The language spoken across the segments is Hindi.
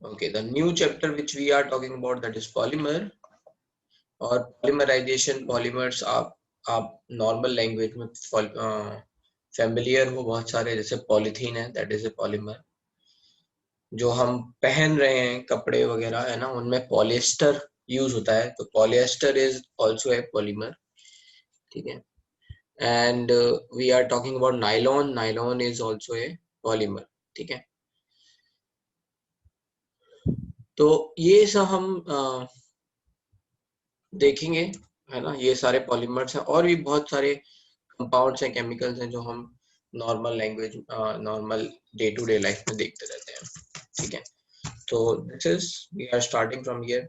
Okay, the new chapter which we are talking about, that is polymer और polymerization. polymers आप नॉर्मल लैंग्वेज में फैमिलियर हो बहुत सारे, जैसे पॉलीथीन है, दैट इज ए पॉलीमर. जो हम पहन रहे हैं कपड़े वगैरह है ना, उनमें पॉलिएस्टर यूज होता है, तो polyester is also a polymer. ठीक है. And we are talking about nylon. Nylon is also a polymer. ठीक है. तो ये सब हम देखेंगे, है ना. ये सारे पॉलीमर्स हैं और भी बहुत सारे कंपाउंड्स हैं, केमिकल्स हैं, जो हम normal language normal day to day life में देखते रहते हैं. ठीक है. तो this is, we are starting from here.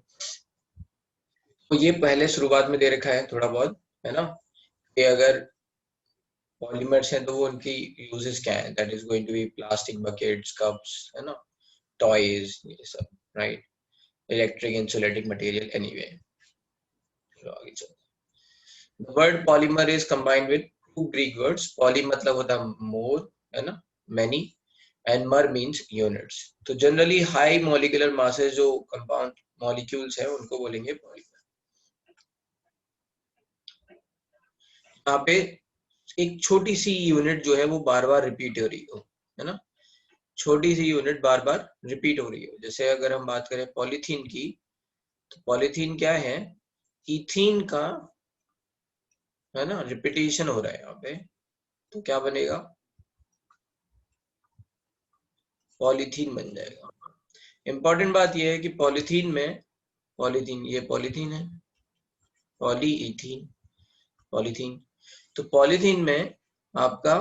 तो ये पहले शुरुआत में दे रखा है थोड़ा बहुत, है ना, कि अगर पॉलीमर्स हैं तो वो उनकी यूजेस क्या है. That is going to be plastic buckets, cups, है ना, टॉयज, ये सब, right. Electric insulating material, anyway. चलो आगे चलो. The word polymer is combined with two Greek words. Poly मतलब होता है more, है ना, many, and mer means units. तो generally high molecular masses जो compound molecules हैं उनको बोलेंगे polymer. यहाँ पे एक छोटी सी यूनिट जो है वो बार बार रिपीट हो रही हो, है ना. छोटी सी यूनिट बार बार रिपीट हो रही हो. जैसे अगर हम बात करें पॉलीथीन की, तो पॉलीथीन क्या है, इथीन का, है ना, रिपीटेशन हो रहा है यहाँ पे, तो क्या बनेगा, पॉलीथीन बन जाएगा. इंपॉर्टेंट बात यह है कि पॉलीथीन में, पॉलीथीन, ये पॉलीथीन है, पॉलीइथीन, पॉलीथीन. तो पॉलीथीन में आपका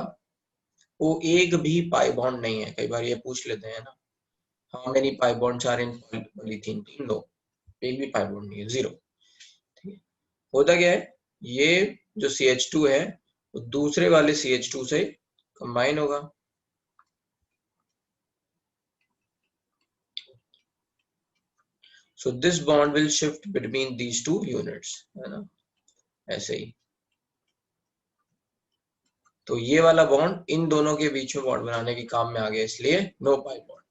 वो एक भी पाई बॉन्ड नहीं है. कई बार ये पूछ लेते हैं ना, how many pi bonds are in polythene. 3 लो, एक भी पाई बॉन्ड नहीं है, 0. ठीक है. होता क्या है, ये जो CH2 है वो दूसरे वाले CH2 से कंबाइन होगा. So this bond will shift between these two units, है ना, ऐसे ही. तो ये वाला बॉन्ड इन दोनों के बीच में बॉन्ड बनाने के काम में आ गया, इसलिए नो पाई बॉन्ड.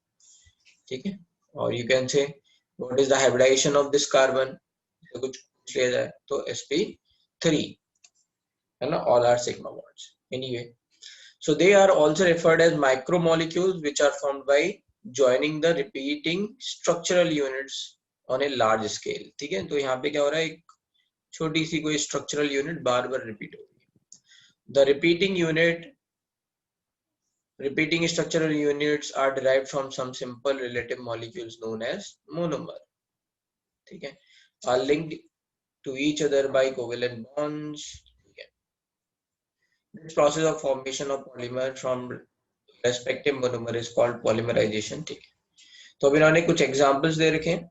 ठीक है. और you can say what is the hybridization of this carbon, तो कुछ पूछ लिया जाए तो sp3, है ना, all are sigma bonds. Anyway, so they are also referred as micromolecules which are formed by joining the repeating structural units on a large scale. ठीक है. तो यहाँ पे क्या हो रहा है, एक छोटी सी कोई स्ट्रक्चरल यूनिट बार बार रिपीट हो रही है. The repeating structural units are derived from some simple relative molecules known as monomer. ठीक है. Are linked to each other by covalent bonds. ठीक है. This process of formation of polymer from respective monomer is called polymerization. ठीक है. तो अभी इन्होंने कुछ एग्जांपल्स दे रखे हैं.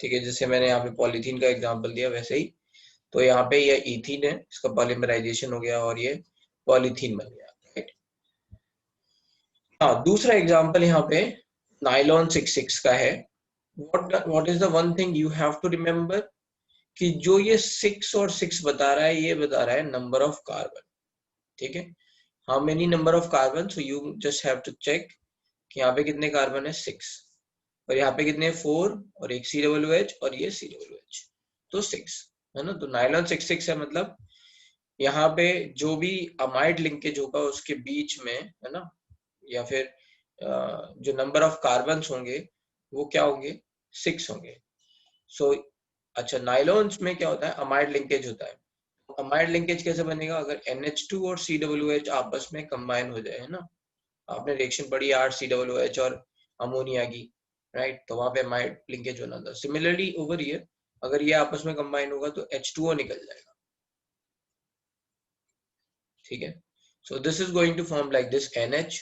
ठीक है. जैसे मैंने यहाँ पे पॉलीथीन का एग्जांपल दिया, वैसे ही तो यहाँ पे ये इथीन है, इसका पॉलीमराइजेशन हो गया और ये पॉलीथीन बन गया, राइट. हाँ, दूसरा एग्जांपल यहाँ पे नाइलॉन 66 का है. What is the one thing you have to remember, कि जो ये 6 और 6 बता रहा है, ये बता रहा है नंबर ऑफ कार्बन. ठीक है. How many number of carbon, so you just have to check कि यहाँ पे कितने कार्बन है, 6, और यहाँ पे कितने, 4, और एक COOH और ये COOH, तो 6, है ना. तो नाइलॉन 66 है, मतलब यहाँ पे जो भी अमाइड लिंकेज होगा उसके बीच में, है ना, या फिर जो नंबर ऑफ कार्बन होंगे वो क्या होंगे, 6 होंगे. सो अच्छा, नाइलॉन्स में क्या होता है, अमाइड लिंकेज होता है. अमाइड लिंकेज कैसे बनेगा, अगर NH2 और COOH आपस में कंबाइन हो जाए, है ना. आपने रिएक्शन पढ़ी RCOOH और अमोनिया की, राइट. तो वहां पे अमाइड लिंकेज होना था. सिमिलरली ओवर हियर, अगर ये आपस में कंबाइन होगा तो H2O निकल जाएगा. ठीक है. So this is going to form like this, NH,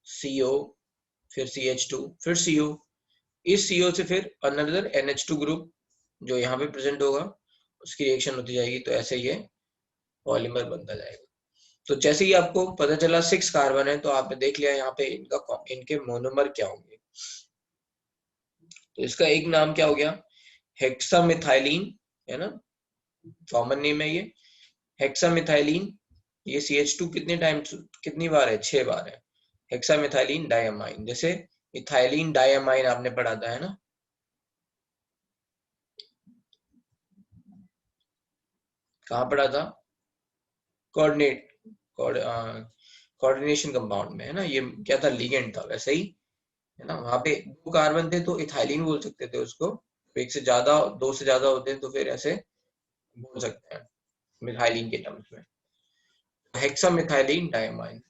CO, फिर CH2, फिर CO. इस CO से फिर अनदर NH2 ग्रुप जो यहाँ पे प्रेजेंट होगा, उसकी रिएक्शन होती जाएगी, तो ऐसे ये पॉलीमर बनता जाएगा. तो जैसे ही आपको पता चला 6 कार्बन है, तो आपने देख लिया यहाँ पे इनके मोनोमर क्या होंगे. तो इसका एक नाम क्या हो गया, हेक्सामिथाइलिन, है ना, कॉमन नेम है ये, हेक्सामिथाइलिन. ये CH2 कितने टाइम, कितनी बार है, 6 बार है. Hexamethylene diamine. जैसे इथाइलिन डायमाइन आपने पढ़ा था, है ना? कहाँ पढ़ा था? कोऑर्डिनेट कोऑर्डिनेशन कंपाउंड में, है ना? ये क्या था? लिगेंड था, वैसे ही, है ना? वहां पे 2 कार्बन थे तो इथाइलिन बोल सकते थे उसको। एक से ज्यादा, 2 से ज्यादा होते हैं तो फिर ऐसे बोल सकते हैं मिथाइलिन के टर्म्स में, हेक्सामिथाइलिन डायमाइन।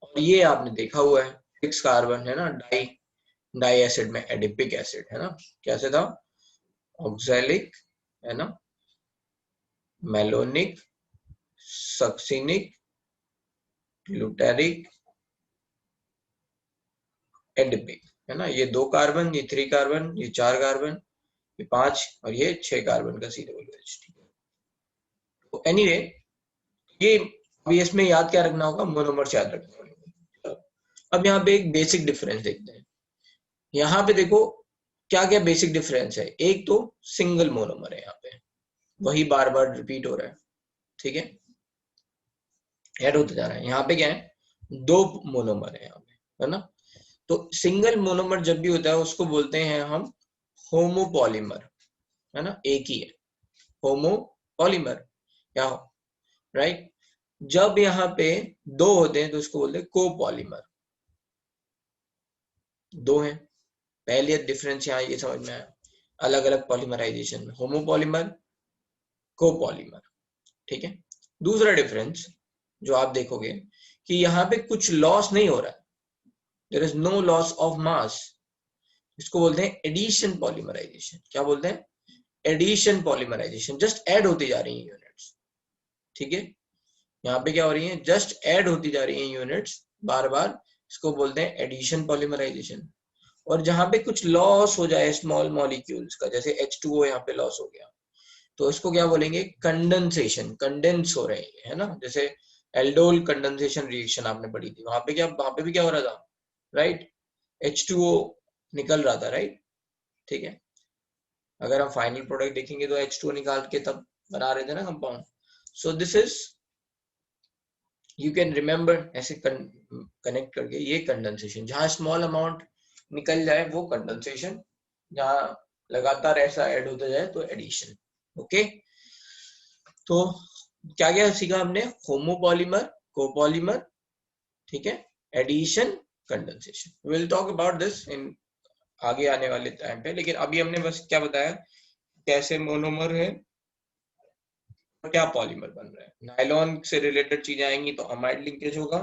और ये आपने देखा हुआ है 6 कार्बन, है ना? डाई एसिड में एडिपिक एसिड, है ना? कैसे था? ऑक्सैलिक, है ना? मेलोनिक, सक्सिनिक, ग्लूटेरिक, एडिपिक, है ना? ये 2 कार्बन, ये 3 कार्बन, ये 4 कार्बन, ये 5 और ये 6 कार्बन का COOH। ठीक है, तो एनीवे ये अभी इसमें याद क्या रखना होगा? मोनोमर्स याद रखना होगा। अब यहाँ पे एक बेसिक डिफरेंस देखते हैं। यहाँ पे देखो क्या क्या बेसिक डिफरेंस है। एक तो सिंगल मोनोमर है, यहाँ पे वही बार बार रिपीट हो रहा है, ठीक है, ऐड होता जा रहा है। यहाँ पे क्या है? 2 मोनोमर है यहाँ पे, है ना? तो सिंगल मोनोमर जब भी होता है उसको बोलते हैं हम होमोपॉलीमर, है ना? एक ही है, होमोपॉलीमर, या राइट। जब यहाँ पे 2 होते हैं तो उसको बोलते हैं कोपॉलीमर। 2 हैं, पहले डिफरेंस यहाँ ये समझ में आया, अलग अलग पॉलीमराइजेशन में, होमोपॉलीमर, कोपॉलीमर, ठीक है। दूसरा डिफरेंस जो आप देखोगे कि यहाँ पे कुछ लॉस नहीं हो रहा है, there is no loss of mass. इसको बोलते हैं एडिशन पॉलीमराइजेशन। क्या बोलते हैं? Addition polymerisation. जस्ट ऐड होती जा रही हैं यूनिट्स, ठीक है। यहाँ पे क्या हो रही है? जस्ट ऐड होती जा रही हैं यूनिट्स बार बार, इसको बोलते हैं एडिशन पॉलीमराइजेशन। और जहां पे कुछ लॉस हो जाए स्मॉल मॉलिक्यूल्स का, जैसे H2O यहाँ पे लॉस हो गया, तो इसको क्या बोलेंगे? कंडेंसेशन, कंडेंस हो रहे हैं, है ना? जैसे एल्डोल कंडेंसेशन रिएक्शन आपने पढ़ी थी, वहां पे भी क्या हो रहा था? राइट, H2O निकल रहा था, राइट, ठीक है। अगर हम फाइनल प्रोडक्ट देखेंगे तो H2O निकाल के तब बना रहे थे ना compound. So this is, you can remember, ऐसे कनेक्ट करके, ये कंडेंसेशन, जहां स्मॉल अमाउंट निकल जाए वो कंडेंसेशन, जहां लगातार ऐसा ऐड होता जाए तो एडिशन। ओके, तो क्या क्या सीखा हमने? होमोपॉलीमर, कोपॉलीमर, ठीक है, addition, condensation. Will talk about this in आगे आने वाले टाइम पे, लेकिन अभी हमने बस क्या बताया, कैसे मोनोमर है और क्या पॉलीमर बन रहा है। नायलॉन से रिलेटेड चीजें आएंगी तो अमाइड लिंकेज होगा,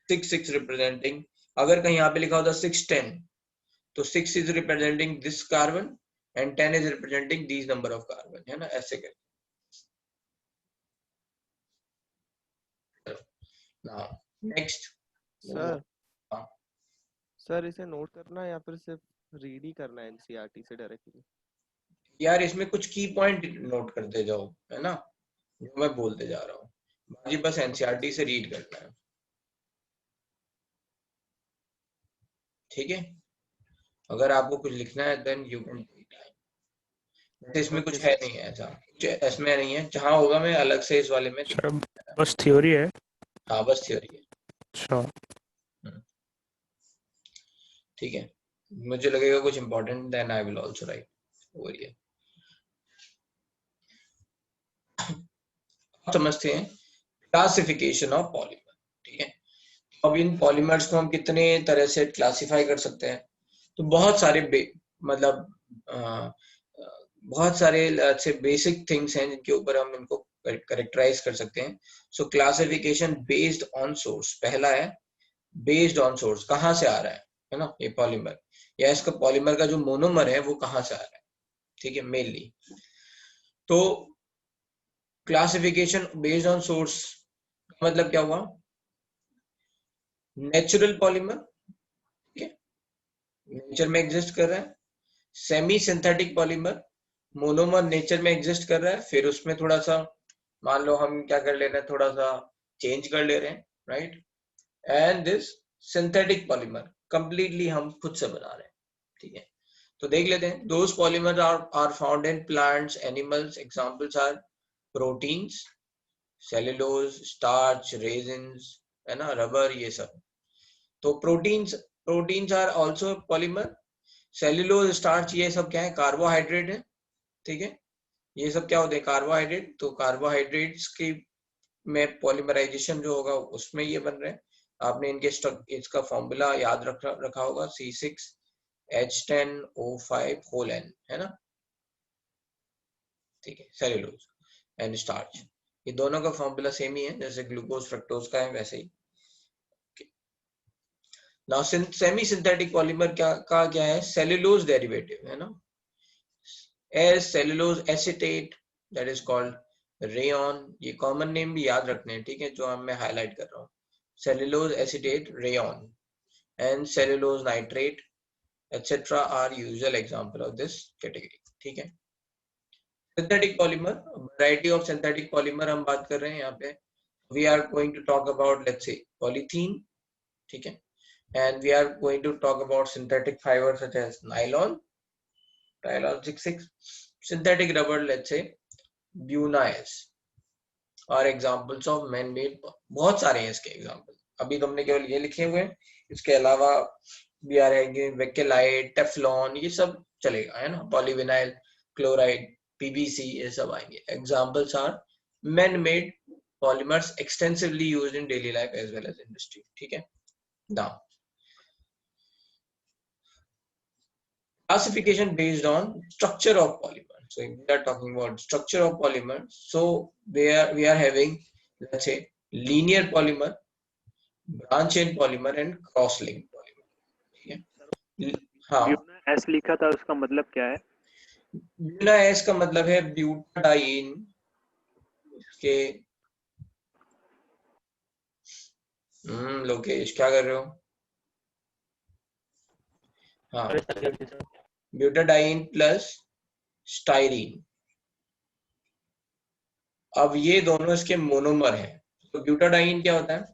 6 रिप्रेजेंटिंग, अगर कहीं यहाँ पे लिखा होता 610 तो 6 is representing this carbon and 10 is representing this number of carbon, है ना? ऐसे कर नाउ नेक्स्ट। सर सर इसे नोट करना है या फिर सिर्फ रीड ही करना है एनसीईआरटी से डायरेक्टली? यार इसमें कुछ की पॉइंट नोट करते जाओ, है ना, जो मैं बोलते जा रहा हूँ, बाकी बस ओके एनसीईआरटी से रीड करना है, ठीक है। अगर आपको कुछ लिखना है देन यू कैन, वैसे इसमें ओके कुछ है सर। नहीं है ऐसा, कुछ इसमें नहीं है, जहां होगा मैं अलग से इस वाले में लिख सर दूंगा। बस थ्योरी है। हाँ बस थ्योरी है। अच्छा, हम्म, ठीक है, मुझे लगेगा कुछ important then I will also write over here. समझते हैं क्लासिफिकेशन ऑफ पॉलीमर, ठीक है। अब इन पॉलीमर्स को हम कितने तरह से क्लासिफाई कर सकते हैं? तो बहुत सारे मतलब बहुत सारे अच्छे बेसिक थिंग्स हैं जिनके ऊपर हम इनको करेक्टराइज कर सकते हैं। सो क्लासिफिकेशन बेस्ड ऑन सोर्स, पहला है बेस्ड ऑन सोर्स, कहाँ से आ रहा है ना ये पॉलीमर, या इसका पॉलीमर का जो मोनोमर है वो कहाँ से आ रहा है, ठीक है, मेनली। तो क्लासिफिकेशन बेस्ड ऑन सोर्स मतलब क्या हुआ? नेचुरल पॉलीमर, ठीक है, नेचर में एग्जिस्ट कर रहा है। Semi synthetic polymer, monomer nature में एग्जिस्ट कर रहा है, फिर उसमें थोड़ा सा मान लो हम क्या कर ले रहे हैं, थोड़ा सा चेंज कर ले रहे हैं, right. And this synthetic polymer completely हम खुद से बना रहे हैं, ठीक है। तो देख लेते हैं, those polymer are found in plants, animals, examples are proteins, cellulose, starch, resins, है ना, रबर, ये सब। तो proteins proteins are also polymer, cellulose, starch, ये सब क्या है, कार्बोहाइड्रेट है, ठीक है, ये सब क्या होते हैं, कार्बोहाइड्रेट। तो कार्बोहाइड्रेट्स की में पॉलीमराइजेशन जो होगा उसमें ये बन रहे हैं। आपने इनके इसका फॉर्मूला याद रखा होगा, C6H10O5 होल N, है ना, ठीक है, सेल्यूलोज एंड स्टार्च, ये दोनों का फॉर्मूला सेम ही है, जैसे ग्लूकोज फ्रक्टोज का है वैसे ही। नाउ सेमी सिंथेटिक पॉलीमर क्या है, सेल्यूलोज डेरिवेटिव, है ना, as cellulose acetate, that is called rayon, ये कॉमन नेम भी याद रखने हैं, ठीक है, जो मैं हाईलाइट कर रहा हूँ, cellulose acetate, rayon and cellulose nitrate etc are usual example of this category, ठीक है। Synthetic polymer, variety of synthetic polymer हम बात कर रहे हैं यहाँ पे, we are going to talk about, let's say, polythene, ठीक है, and we are going to talk about synthetic fibers such as nylon, nylon 66, synthetic rubber, let's say Buna-S, और एग्जांपल्स ऑफ मैन मेड, बहुत सारे हैं इसके एग्जांपल, अभी तो हमने केवल ये लिखे हुए हैं, इसके अलावा भी आ रहेंगे, वेकेलाइट, टेफ्लॉन, ये सब चलेगा, है ना, पॉलीविनाइल क्लोराइड, पीवीसी, ये सब आएंगे। Examples are man made polymers extensively used in daily life as well as industry, ठीक है। Now classification based on structure of polymer. So if we are talking about structure of polymer, so we are having, let's say, linear polymer, branch chain polymer and cross link polymer, ठीक है। हाँ, ब्यूना एस लिखा था, उसका मतलब क्या है? ब्यूना एस का मतलब है ब्यूटाडाइन के, लोकेश क्या कर रहे हो, हाँ, ब्यूटाडाइन प्लस स्टाइरीन, अब ये दोनों इसके मोनोमर हैं। तो ब्यूटाडाइन क्या होता है,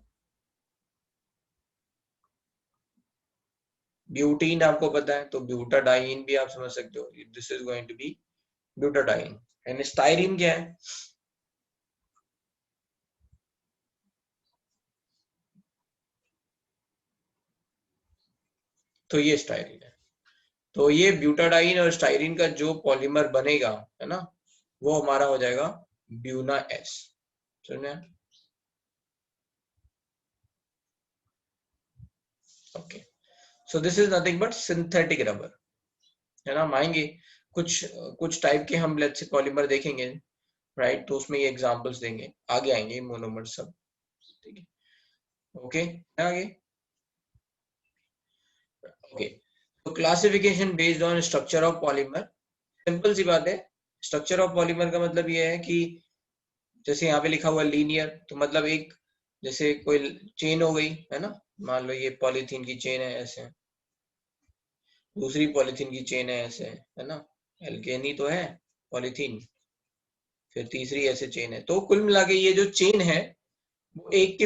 ब्यूटीन आपको पता है, तो ब्यूटाडाइन भी आप समझ सकते हो, this is going to be butadiene. And styrene क्या है, तो ये स्टाइरीन है। तो ये ब्यूटाडाइन और स्टाइरीन का जो पॉलीमर बनेगा, है ना, वो हमारा हो जाएगा ब्यूना एस, समझे। Okay, so this is nothing but synthetic rubber, है ना। हम आएंगे कुछ कुछ टाइप के हम लेट्स से पॉलीमर देखेंगे, राइट, तो उसमें ये एग्जांपल्स देंगे, आगे आएंगे मोनोमर सब, ठीक है। ओके, आगे, ओके, तो classification based on structure of polymer, simple सी बात है, स्ट्रक्चर ऑफ पॉलीमर का मतलब ये है कि जैसे यहाँ पे लिखा हुआ लीनियर, तो मतलब एक जैसे कोई चेन हो गई, है ना, मान लो ये पॉलीथीन की चेन है ऐसे, दूसरी पॉलीथीन की चेन है ऐसे, है ना, एल्केनी तो है पॉलीथीन, फिर तीसरी ऐसे चेन है, तो कुल मिला के ये जो चेन है वो एक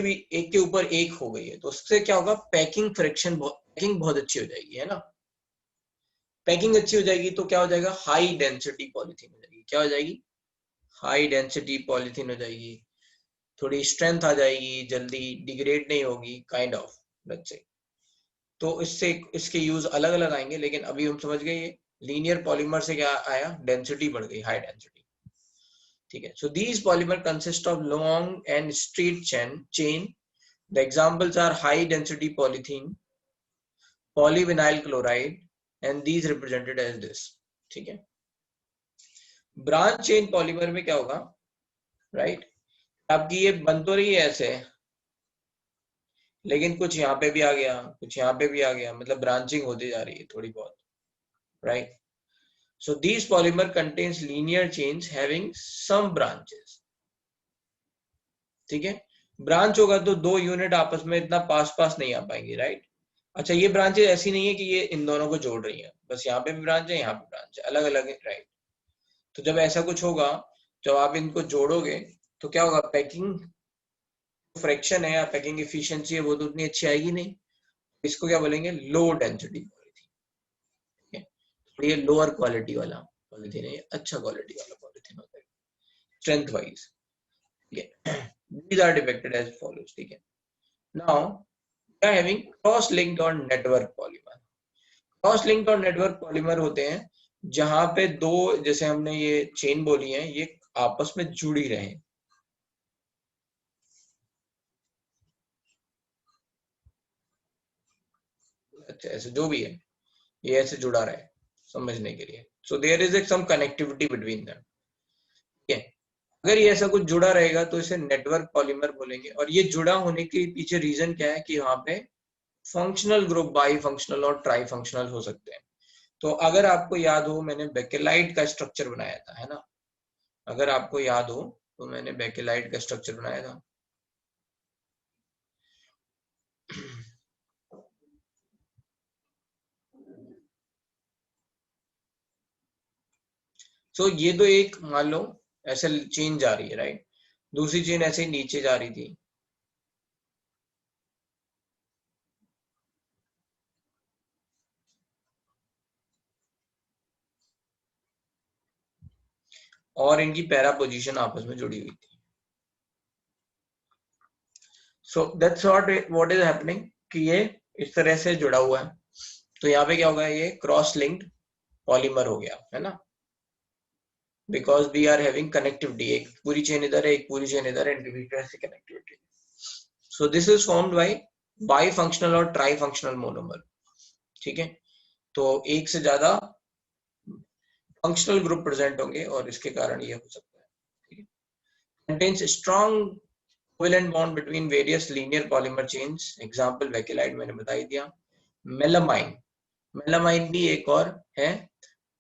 के ऊपर एक हो गई है, तो उससे क्या होगा, पैकिंग फ्रिक्शन, पैकिंग बहुत अच्छी हो जाएगी, है ना। पैकिंग अच्छी हो जाएगी तो क्या हो जाएगा, हाई डेंसिटी पॉलीथीन हो जाएगी, क्या हो जाएगी, हाई डेंसिटी पॉलीथीन हो जाएगी, थोड़ी स्ट्रेंथ आ जाएगी, जल्दी डिग्रेड नहीं होगी, काइंड ऑफ, लेट्स से। तो इससे इसके यूज अलग अलग आएंगे, लेकिन अभी हम समझ गए ये लीनियर पॉलीमर से क्या आया, डेंसिटी बढ़ गई, हाई डेंसिटी, ठीक है। So these polymer consist of long and straight chain, the examples are high density polythene, polyvinyl chloride, and these represented as this, ठीक है। ब्रांच चेन पॉलीमर में क्या होगा, राइट, आपकी ये बन तो रही है ऐसे, लेकिन कुछ यहाँ पे भी आ गया, कुछ यहाँ पे भी आ गया, मतलब ब्रांचिंग होती जा रही है थोड़ी बहुत, right. So these polymer contains linear chains having some branches, ठीक है। ब्रांच होगा तो दो यूनिट आपस में इतना पास पास नहीं आ पाएंगे, राइट। अच्छा, ये ब्रांचेस ऐसी नहीं है कि ये इन दोनों को जोड़ रही है, बस यहाँ पे भी ब्रांच है, यहाँ पे ब्रांच है, अलग अलग है, राइट। तो जब ऐसा कुछ होगा, जब आप इनको जोड़ोगे तो क्या होगा, पैकिंग फ्रैक्शन है या पैकिंग एफिशिएंसी है वो तो उतनी अच्छी आएगी नहीं, इसको क्या बोलेंगे, लो डेंसिटी पॉलीथीन, ठीक है। तो ये लोअर क्वालिटी वाला पॉलीथीन है, अच्छा क्वालिटी वाला पॉलीथीन होता है स्ट्रेंथ वाइज, ठीक है। These are depicted as follows, ठीक है। Now are having cross linked और network polymer. क्रॉस लिंक्ड और नेटवर्क पॉलीमर होते हैं जहां पे दो, जैसे हमने ये चेन बोली है, ये आपस में जुड़ी रहे। अच्छा, ऐसे जो भी है ये ऐसे जुड़ा रहे समझने के लिए। So there is some connectivity between them. ठीक है, अगर ये ऐसा कुछ जुड़ा रहेगा तो इसे नेटवर्क पॉलीमर बोलेंगे। और ये जुड़ा होने के पीछे रीजन क्या है कि वहां पे फंक्शनल ग्रुप बाई फंक्शनल और ट्राई फंक्शनल हो सकते हैं। तो अगर आपको याद हो, मैंने बेकेलाइट का स्ट्रक्चर बनाया था, है ना? अगर आपको याद हो तो मैंने बेकेलाइट का स्ट्रक्चर बनाया था। सो ये तो एक, मान लो ऐसे चेन जा रही है, राइट? दूसरी चेन ऐसे ही नीचे जा रही थी, और इनकी पैरा पोजीशन आपस में जुड़ी हुई थी। So that's what is happening कि ये इस तरह से जुड़ा हुआ है। तो यहाँ पे क्या होगा, ये क्रॉस लिंक्ड पॉलीमर हो गया, है ना? Because we are having connectivity, एक पूरी चेन इधर है, एक पूरी चेन इधर है, इनके बीच में ऐसी connectivity. So this is formed by functional और ट्राई फंक्शनल मोनोमर। ठीक है, तो एक से ज्यादा फंक्शनल ग्रुप प्रेजेंट होंगे और इसके कारण ये हो सकता है। ठीक है, contains strong covalent bond between various linear polymer chains. Example bakelite मैंने बता ही दिया। मेलामाइन, मेलामाइन भी एक और है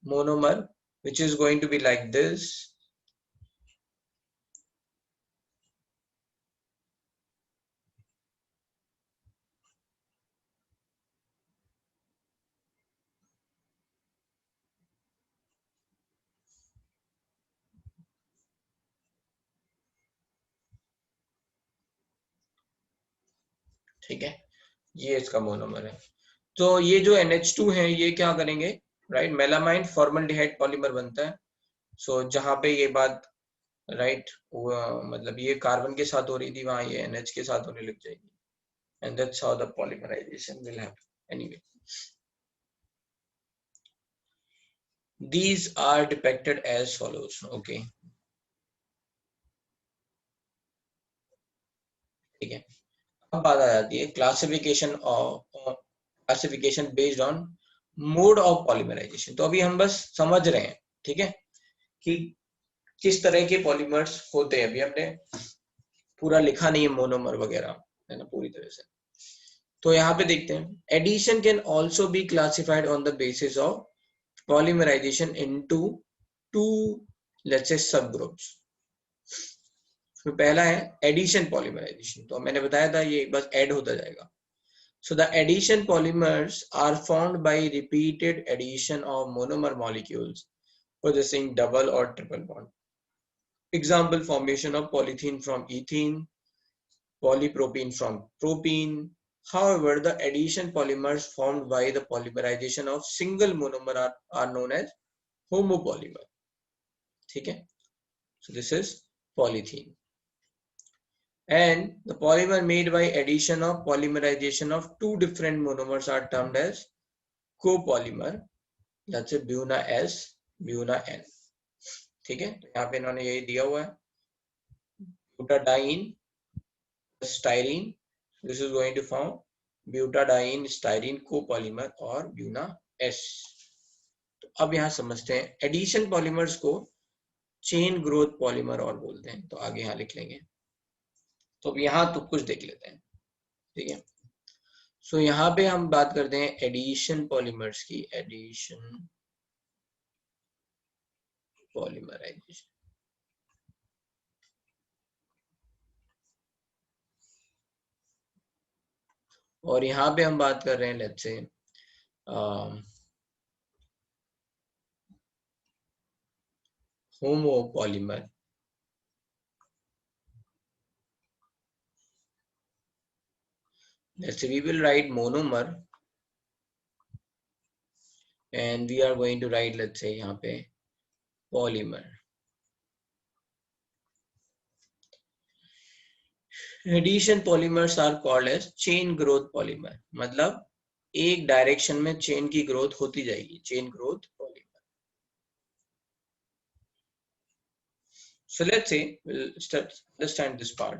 monomer which is going to be like this. ठीक है, ये इसका मोनोमर है। तो ये जो NH2 है ये क्या करेंगे, राइट? मेलामाइन फॉर्मल्डिहाइड पॉलीमर बनता है। सो जहां पे ये बात, राइट, मतलब ये कार्बन के साथ हो रही थी, वहां ये NH के साथ होने लग जाएगी, and that's how the polymerization will happen. Anyway, these are depicted as follows. Okay, ठीक है, अब बात आ जाती है classification based on mode of polymerization. तो अभी हम बस समझ रहे हैं, ठीक है, कि किस तरह के पॉलीमर्स होते हैं। अभी हमने पूरा लिखा नहीं है मोनोमर वगैरह, है ना, पूरी तरह से। तो यहाँ पे देखते हैं, addition can also be classified on the basis of polymerization into two, let's say, सब ग्रुप्स। तो पहला है एडिशन पॉलीमराइजेशन, तो मैंने बताया था ये बस ऐड होता जाएगा। So the addition polymers are formed by repeated addition of monomer molecules possessing double or triple bond. Example, formation of polythene from ethene, polypropene from propene. However, the addition polymers formed by the polymerization of single monomer are known as homopolymer. ठीक है, so this is polythene. And the polymer made by addition of polymerization of two different monomers are termed as copolymer. That's a buna S, buna N. ठीक है, तो यहाँ पे इन्होंने यही दिया हुआ है, butadiene styrene, this is going to form butadiene styrene copolymer और buna S. तो अब यहाँ समझते हैं, एडिशन पॉलीमर्स को चेन ग्रोथ पॉलीमर और बोलते हैं। तो आगे यहाँ लिख लेंगे। तो अब यहाँ तो कुछ देख लेते हैं, ठीक है। सो यहाँ पे हम बात करते हैं एडिशन पॉलीमर्स की, एडिशन पॉलीमराइजेशन। और यहाँ पे हम बात कर रहे हैं, let's say, homopolymers. Let's say we will write monomer and we are going to write, let's say, यहाँ पे polymer. Addition polymers are called as chain growth polymer, मतलब एक डायरेक्शन में चेन की ग्रोथ होती जाएगी, chain growth polymer. So let's say we'll start understand this part.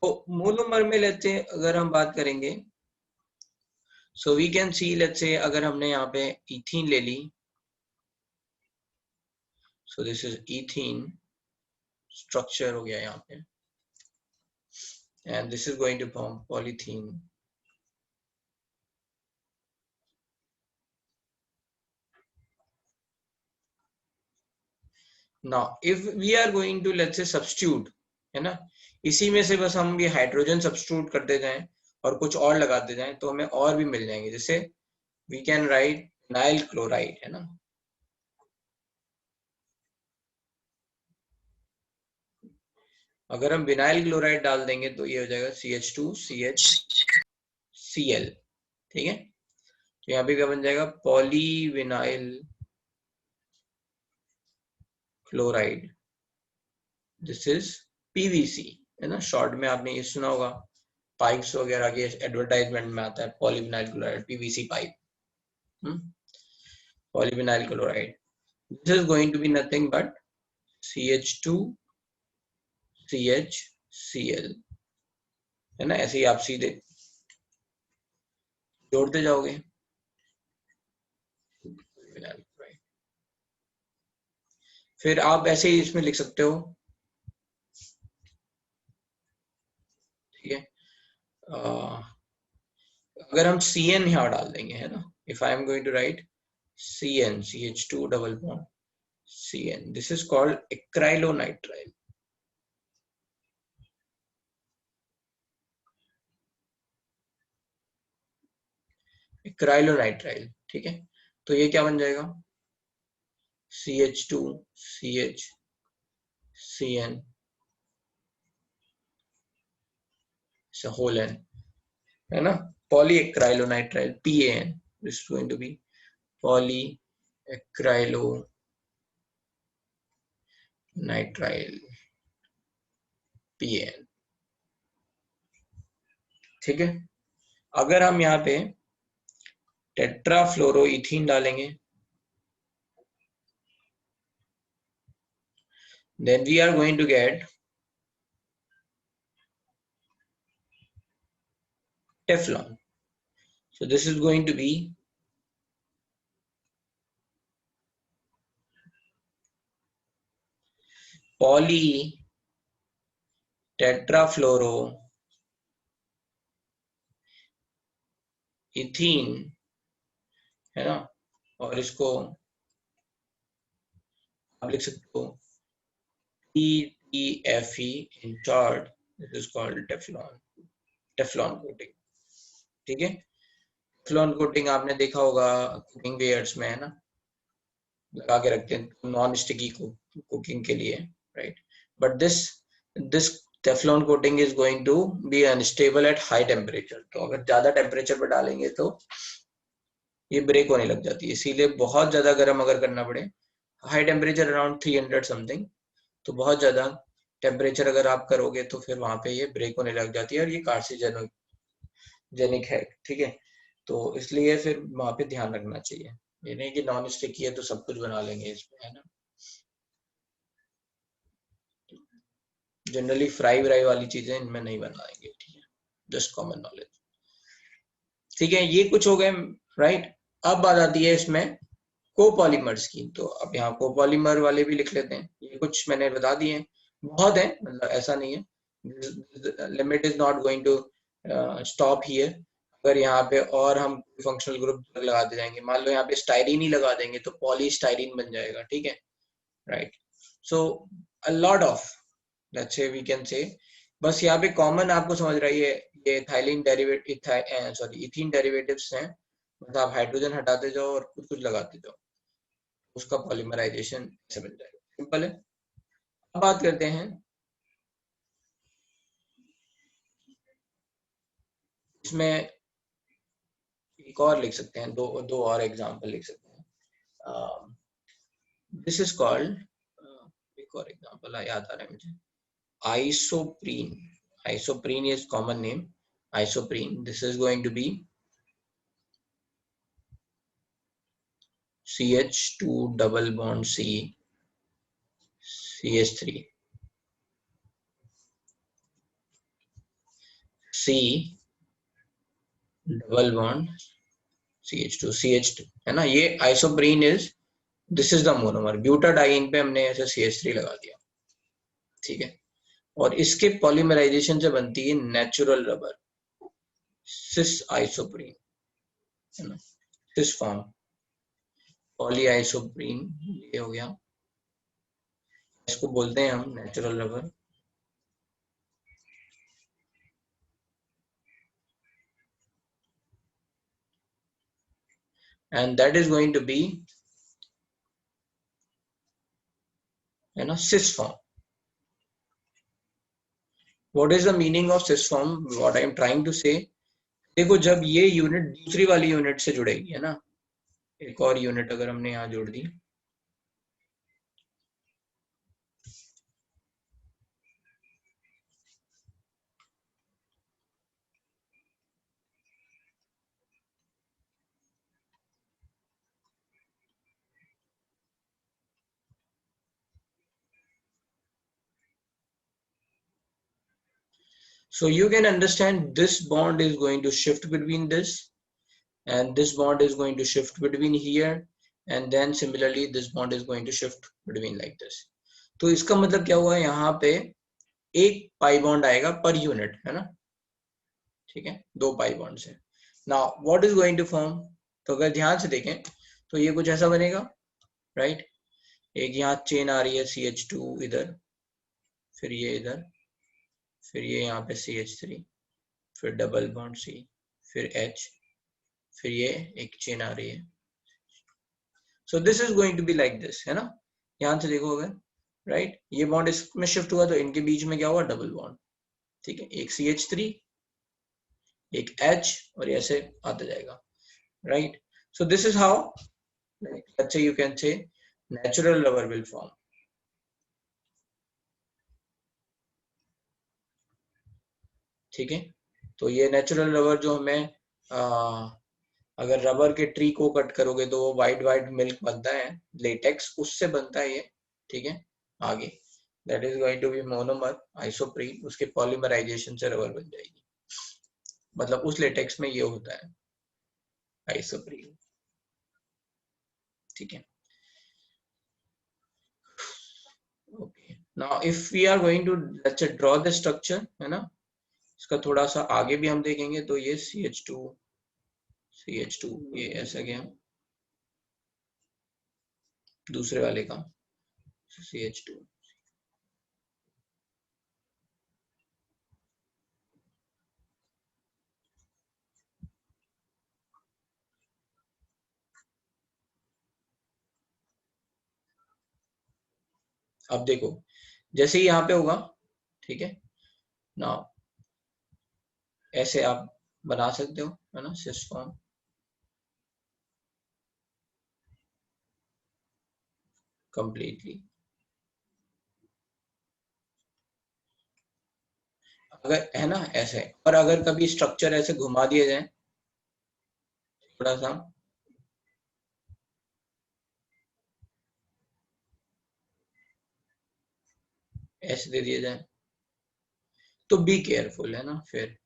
तो मोनोमर में लेते हैं अगर हम बात करेंगे, so we can see let's say अगर हमने यहाँ पे इथीन ले ली, so this is ethene structure हो गया यहाँ पे, and this is going to form polythene. Now if we are going to let's say substitute, है ना, इसी में से बस हम ये हाइड्रोजन सब्स्टिट्यूट करते जाएं और कुछ और लगाते जाएं तो हमें और भी मिल जाएंगे. जैसे we can write vinyl chloride, है ना, अगर हम विनाइल क्लोराइड डाल देंगे तो ये हो जाएगा CH2CHCl. ठीक है, तो यहाँ पे क्या बन जाएगा, polyvinyl chloride. This is PVC, है ना, शॉर्ट में आपने ये सुना होगा, पाइप्स वगैरह के एडवर्टाइजमेंट में आता है polyvinyl chloride, PVC pipe, polyvinyl chloride. This is going to be nothing but CH2CHCl, है ना. ऐसे ही आप सीधे जोड़ते जाओगे. फिर आप ऐसे ही इसमें लिख सकते हो, ठीक है. अगर हम CN यहाँ डाल देंगे, है ना, if I am going to write CN, CH2 double bond CN, this is called acrylonitrile. Acrylonitrile, ठीक है. तो ये क्या बन जाएगा, CH2CHCN whole n, है ना, polyacrylonitrile PAN. This is going to be polyacrylonitrile PAN. ठीक है. अगर हम यहाँ पे टेट्राफ्लोरोइथीन डालेंगे, then we are going to get Teflon. So this is going to be poly tetrafluoroethene, है ना, और इसको आप लिख सकते हो TTFE in short. This is called Teflon coating. ठीक है. टेफ्लॉन कोटिंग आपने देखा होगा कुकिंग वेयर्स में, है ना, लगा के रखते हैं नॉन स्टिकी कुकिंग के लिए, right. But this Teflon coating is going to be unstable at high temperature. तो अगर ज्यादा टेम्परेचर पर डालेंगे तो ये ब्रेक होने लग जाती है. इसीलिए बहुत ज्यादा गर्म अगर करना पड़े, हाई टेम्परेचर अराउंड 300 समथिंग, तो बहुत ज्यादा टेम्परेचर अगर आप करोगे तो फिर वहां पे ये ब्रेक होने लग जाती है और ये कार्सिनोजेनिक है. ठीक है, तो इसलिए फिर वहां पे ध्यान रखना चाहिए. ये नहीं कि नॉन स्टिकी है तो सब कुछ बना लेंगे इसमें, है ना. जनरली फ्राई वाली चीजें इनमें नहीं बनाएंगे. ठीक है, जस्ट कॉमन नॉलेज. ठीक है, ये कुछ हो गए, राइट. अब बात आती है इसमें कोपॉलीमर्स की. तो अब यहाँ कोपॉलीमर वाले भी लिख लेते हैं. ये कुछ मैंने बता दिए, बहुत है, मतलब ऐसा नहीं है. Limit is not going to stop here. अगर यहाँ पे और हम फंक्शनल ग्रुप लगाते जाएंगे, मान लो यहाँ पे स्टाइरीन ही लगा देंगे तो पॉलीस्टाइरीन बन जाएगा. ठीक है, right. So a lot of, let's say we can say, बस यहाँ पे कॉमन आपको समझ रही है, ये ethylene derivative, sorry ethene derivatives हैं. मतलब आप हाइड्रोजन हटाते जाओ और कुछ लगाते जाओ, उसका पॉलीमराइजेशन ऐसे बन जाएगा. सिंपल है. अब बात करते हैं इसमें, एक और लिख सकते हैं, दो और एग्जांपल लिख सकते हैं. दिस इज कॉल्ड, एक और एग्जांपल याद आ रहा है मुझे, isoprene. isoprene is common name, isoprene. This is going to be CH2 double bond C, CH3, C double bond CH2 CH2 है ना. ये isoprene is, this is the monomer. Butadiene पे हमने ऐसे CH3 लगा दिया, ठीक है. और इसके पॉलीमराइजेशन से बनती है नेचुरल रबर, सिस आइसोप्रीन, है ना, सिस फॉर्म, पॉली आइसोप्रीन, ये हो गया. इसको बोलते हैं हम natural rubber. and that is going to be, है ना, cis form. What is the meaning of cis form? What I am trying to say, देखो जब ये यूनिट दूसरी वाली यूनिट से जुड़ेगी, है ना, एक और यूनिट अगर हमने यहाँ जोड़ दी, so you can understand this bond is going to shift between this, and this bond is going to shift between here, and then similarly this bond is going to shift between like this. तो इसका मतलब क्या हुआ, यहाँ पे एक पाई बॉन्ड आएगा पर यूनिट, है ना, ठीक है, दो पाई बॉन्ड है. Now what is going to form, तो अगर ध्यान से देखें तो ये कुछ ऐसा बनेगा, राइट. एक यहाँ चेन आ रही है CH2 इधर, फिर ये इधर, फिर ये यहाँ पे CH3, फिर डबल बॉन्ड C, फिर H, फिर ये एक चेन आ रही है. So this is going to be like this, है ना. ध्यान से देखो अगर, राइट, ये बॉन्ड इसमें शिफ्ट हुआ तो इनके बीच में क्या हुआ, डबल बॉन्ड, ठीक है. एक CH3, एक H, और ऐसे आता जाएगा, right. So this is how, let's say you can say natural rubber will form. ठीक है. तो ये नेचुरल रबर जो हमें अगर रबर के ट्री को कट करोगे तो वो वाइट वाइट मिल्क बनता है, लेटेक्स, उससे बनता है ये, ठीक है. आगे that is going to be monomer isoprene, उसके पॉलीमराइजेशन से रबर बन जाएगी, मतलब उस लेटेक्स में ये होता है आइसोप्रीन, ठीक है. Okay, now if we are going to let's draw the structure, है ना, इसका थोड़ा सा आगे भी हम देखेंगे. तो ये CH2 ये ऐसा गया, दूसरे वाले का CH2, अब देखो जैसे ही यहाँ पे होगा, ठीक है ना, ऐसे आप बना सकते हो, है ना, सिस फॉर्म. कंप्लीटली अगर, है ना, ऐसे. और अगर कभी स्ट्रक्चर ऐसे घुमा दिया जाए थोड़ा सा, ऐसे दे दिया जाए, तो बी केयरफुल, है ना, फिर,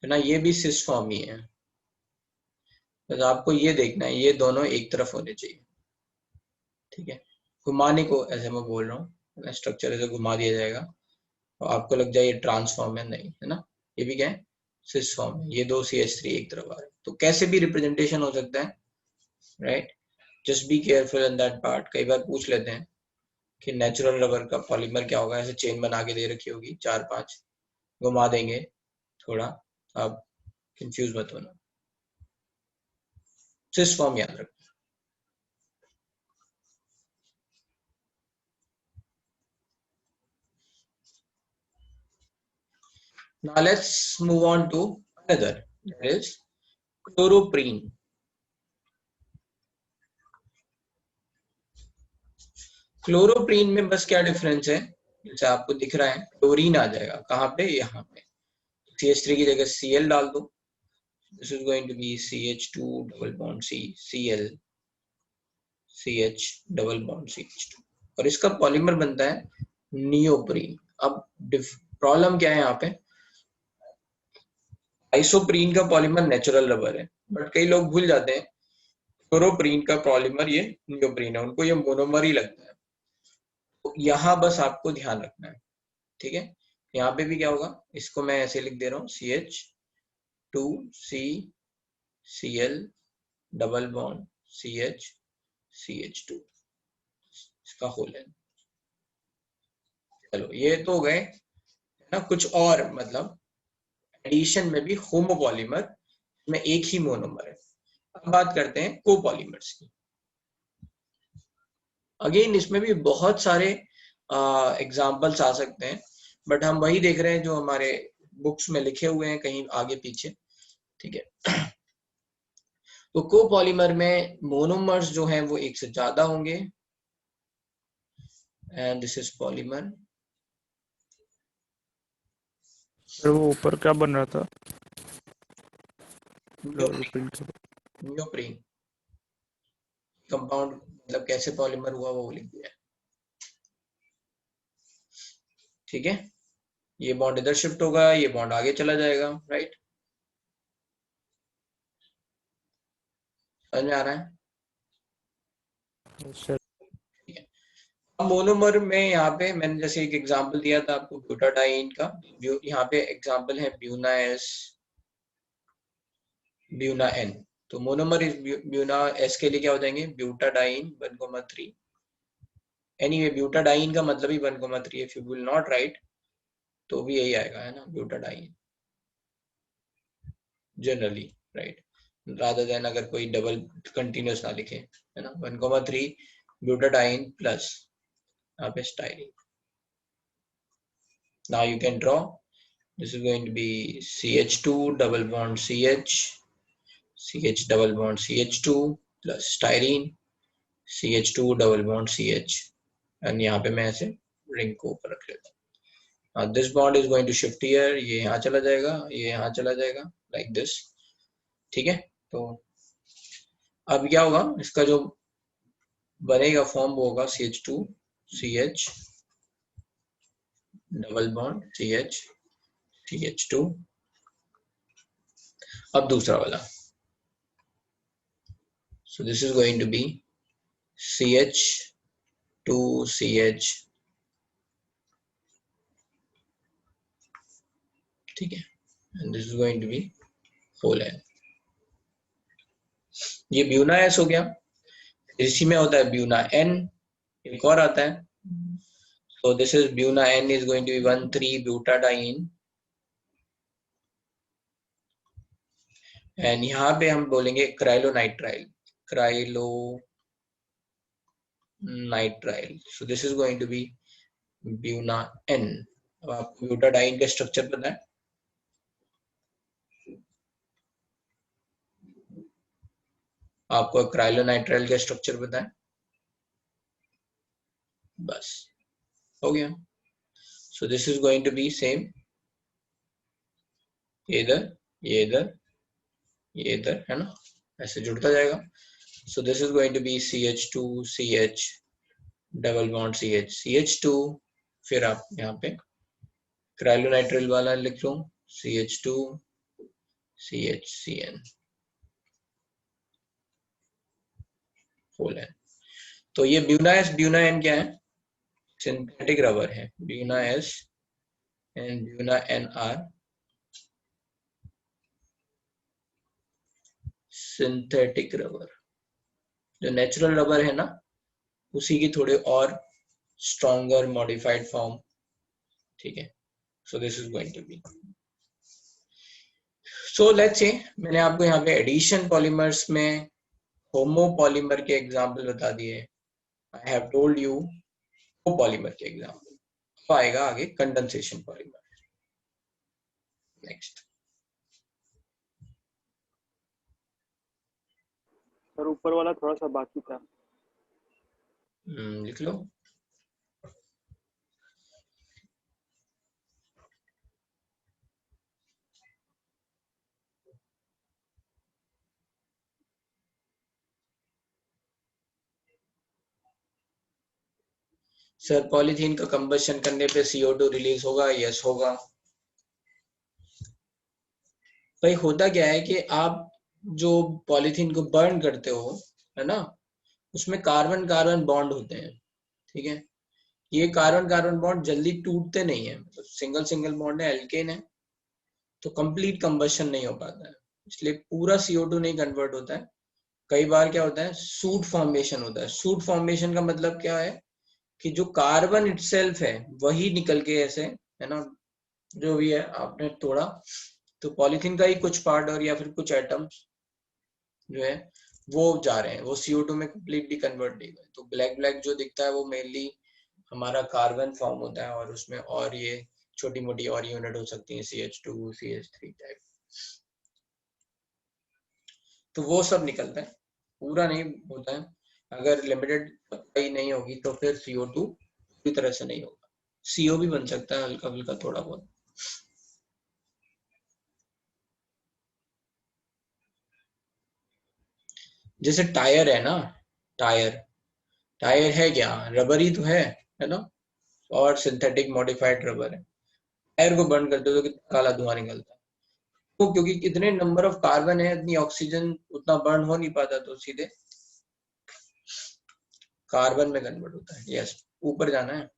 है ना, ये भी सिस फॉर्म ही है. तो आपको ये देखना है, ये दोनों एक तरफ होने चाहिए, ठीक है. घुमाने को ऐसे मैं बोल रहा हूँ, स्ट्रक्चर ऐसे घुमा दिया जाएगा तो आपको लग जाए ये ट्रांसफॉर्म है, नहीं, है ना, ये भी क्या है, सिस फॉर्म है. ये दो CH3 एक तरफ आ रहे, तो कैसे भी रिप्रेजेंटेशन हो सकता है, right. Just be careful in that part. कई बार पूछ लेते हैं कि नेचुरल रबर का पॉलीमर क्या होगा, ऐसे चेन बना के दे रखी होगी 4-5, घुमा देंगे थोड़ा, आप कंफ्यूज मत होना, सिस फॉर्म याद रखना. Now let's move on to another, that is chloroprene. Chloroprene में बस क्या डिफरेंस है, जैसे आपको दिख रहा है क्लोरीन आ जाएगा, कहाँ पे, यहाँ पे। CH3 की जगह Cl डाल दो, this is going to be CH2 double bond C, Cl, CH double bond CH2, और इसका पॉलीमर बनता है नियोप्रीन। अब प्रॉब्लम क्या है यहाँ पे, आइसोप्रीन का पॉलीमर नेचुरल रबर है, बट कई लोग भूल जाते हैं क्लोरोप्रीन का पॉलीमर ये नियोप्रीन है, उनको ये मोनोमर ही लगता है। तो यहाँ बस आपको ध्यान रखना है, ठीक है। यहाँ पे भी क्या होगा, इसको मैं ऐसे लिख दे रहा हूँ CH2C Cl double bond CH CH2, इसका होल है। चलो ये तो हो गए ना कुछ और, मतलब एडिशन में भी होमोपॉलीमर में एक ही मोनोमर है। अब बात करते हैं कोपॉलीमर्स की। अगेन इसमें भी बहुत सारे एग्जाम्पल्स आ सकते हैं, बट हम वही देख रहे हैं जो हमारे बुक्स में लिखे हुए हैं कहीं आगे पीछे, ठीक है। तो कोपॉलीमर में मोनोमर्स जो हैं वो एक से ज्यादा होंगे, एंड दिस इज पॉलीमर। फिर वो ऊपर क्या बन रहा था? नियोप्रीन कंपाउंड, मतलब कैसे पॉलीमर हुआ वो लिख दिया है, ठीक है। ये बॉन्ड इधर शिफ्ट होगा, ये बॉन्ड आगे चला जाएगा, राइट, समझ में आ रहा है। सर अब मोनोमर में यहाँ पे मैंने जैसे एक एग्जांपल दिया था आपको ब्यूटाडाइन का, यहाँ पे एग्जांपल है ब्यूना एस, ब्यूना एन। तो मोनोमर इस ब्यूना एस के लिए क्या हो जाएंगे, ब्यूटाडाइन 1,3। एनीवे ब्यूटाडाइन का मतलब ही 1,3, if you will not right तो भी यही आएगा, है ना, butadiene generally, right, rather than अगर कोई डबल कंटिन्यूस ना लिखे, है ना, 1,3 ब्यूटाडाइन प्लस यहाँ पे styrene. Now you can draw, this is going to be CH2 double bond CH, CH double bond CH2 plus styrene, CH2 double bond CH, and यहाँ पे मैं ऐसे रिंग को ऊपर रख लेता हूँ। Now this bond is going to shift here, ये यहाँ चला जाएगा, ये यहाँ चला जाएगा, like this, ठीक है। तो अब क्या होगा, इसका जो बनेगा फॉर्म वो होगा CH2 CH double bond CH CH2। अब दूसरा वाला, so this is going to be CH2CH, ठीक है, and this is going to be whole N। ये ब्यूना एस हो गया, इसी में होता है ब्यूना एन, एक और आता है, so this is Buna N is going to be 1,3 butadiene, and यहाँ पे हम बोलेंगे acrylonitrile, acrylonitrile, so this is going to be Buna N. अब आपको ब्यूटाडाइन का स्ट्रक्चर पता है, आपको क्राइलोनाइट्राइल का स्ट्रक्चर पता है, बस हो गया। So this is going to be same, ये इधर ये इधर ये इधर, है ना, ऐसे जुड़ता जाएगा। So this is going to be CH2 CH double bond CH CH2, फिर आप यहाँ पे क्राइलोनाइट्राइल वाला लिख लो CH2 CHCN होल है। तो ये ब्यूना एस ब्यूना एन क्या है, सिंथेटिक रबर है, Buna S and Buna N are synthetic rubber. जो नेचुरल रबर है ना उसी की थोड़े और स्ट्रॉन्गर मॉडिफाइड फॉर्म, ठीक है। So this is going to be, so let's say मैंने आपको यहाँ पे एडिशन पॉलीमर्स में होमोपॉलीमर के एग्जांपल बता दिए, I have told you copolymer के एग्जांपल। अब आएगा आगे कंडेंसेशन पॉलीमर। नेक्स्ट सर ऊपर वाला थोड़ा सा बाकी था। लिख लो, सर पॉलीथीन का कंबशन करने पे CO2 रिलीज होगा? यस होगा। भाई होता क्या है कि आप जो पॉलीथीन को बर्न करते हो, है ना, उसमें कार्बन कार्बन बॉन्ड होते हैं, ठीक है। ये कार्बन कार्बन बॉन्ड जल्दी टूटते नहीं है, मतलब सिंगल सिंगल बॉन्ड है, एल्केन है, तो कंप्लीट कंबशन नहीं हो पाता है, इसलिए पूरा CO2 नहीं कन्वर्ट होता है। कई बार क्या होता है, सूट फॉर्मेशन होता है। सूट फॉर्मेशन का मतलब क्या है कि जो कार्बन इटसेल्फ है वही निकल के ऐसे, है ना, जो भी है आपने तोड़ा, तो पॉलीथीन का ही कुछ पार्ट और या फिर कुछ एटम्स जो है वो जा रहे हैं, वो CO2 में कम्प्लीटली कन्वर्ट नहीं हुए। तो ब्लैक ब्लैक जो दिखता है वो मेनली हमारा कार्बन फॉर्म होता है, और उसमें और ये छोटी मोटी और यूनिट हो सकती है, CH2 CH3 टाइप, तो वो सब निकलता है, पूरा नहीं होता है। अगर लिमिटेड सप्लाई नहीं होगी तो फिर CO2 पूरी तरह से नहीं होगा। CO भी बन सकता है हल्का फुल्का थोड़ा बहुत। जैसे टायर है ना, टायर टायर है क्या, रबर ही तो है ना, और सिंथेटिक मॉडिफाइड रबर है। टायर को बर्न करते हो तो कितना काला धुआं निकलता है, तो क्योंकि कितने नंबर ऑफ कार्बन है, इतनी ऑक्सीजन उतना बर्न हो नहीं पाता, तो सीधे कार्बन में कन्वर्ट होता है। यस, ऊपर जाना है।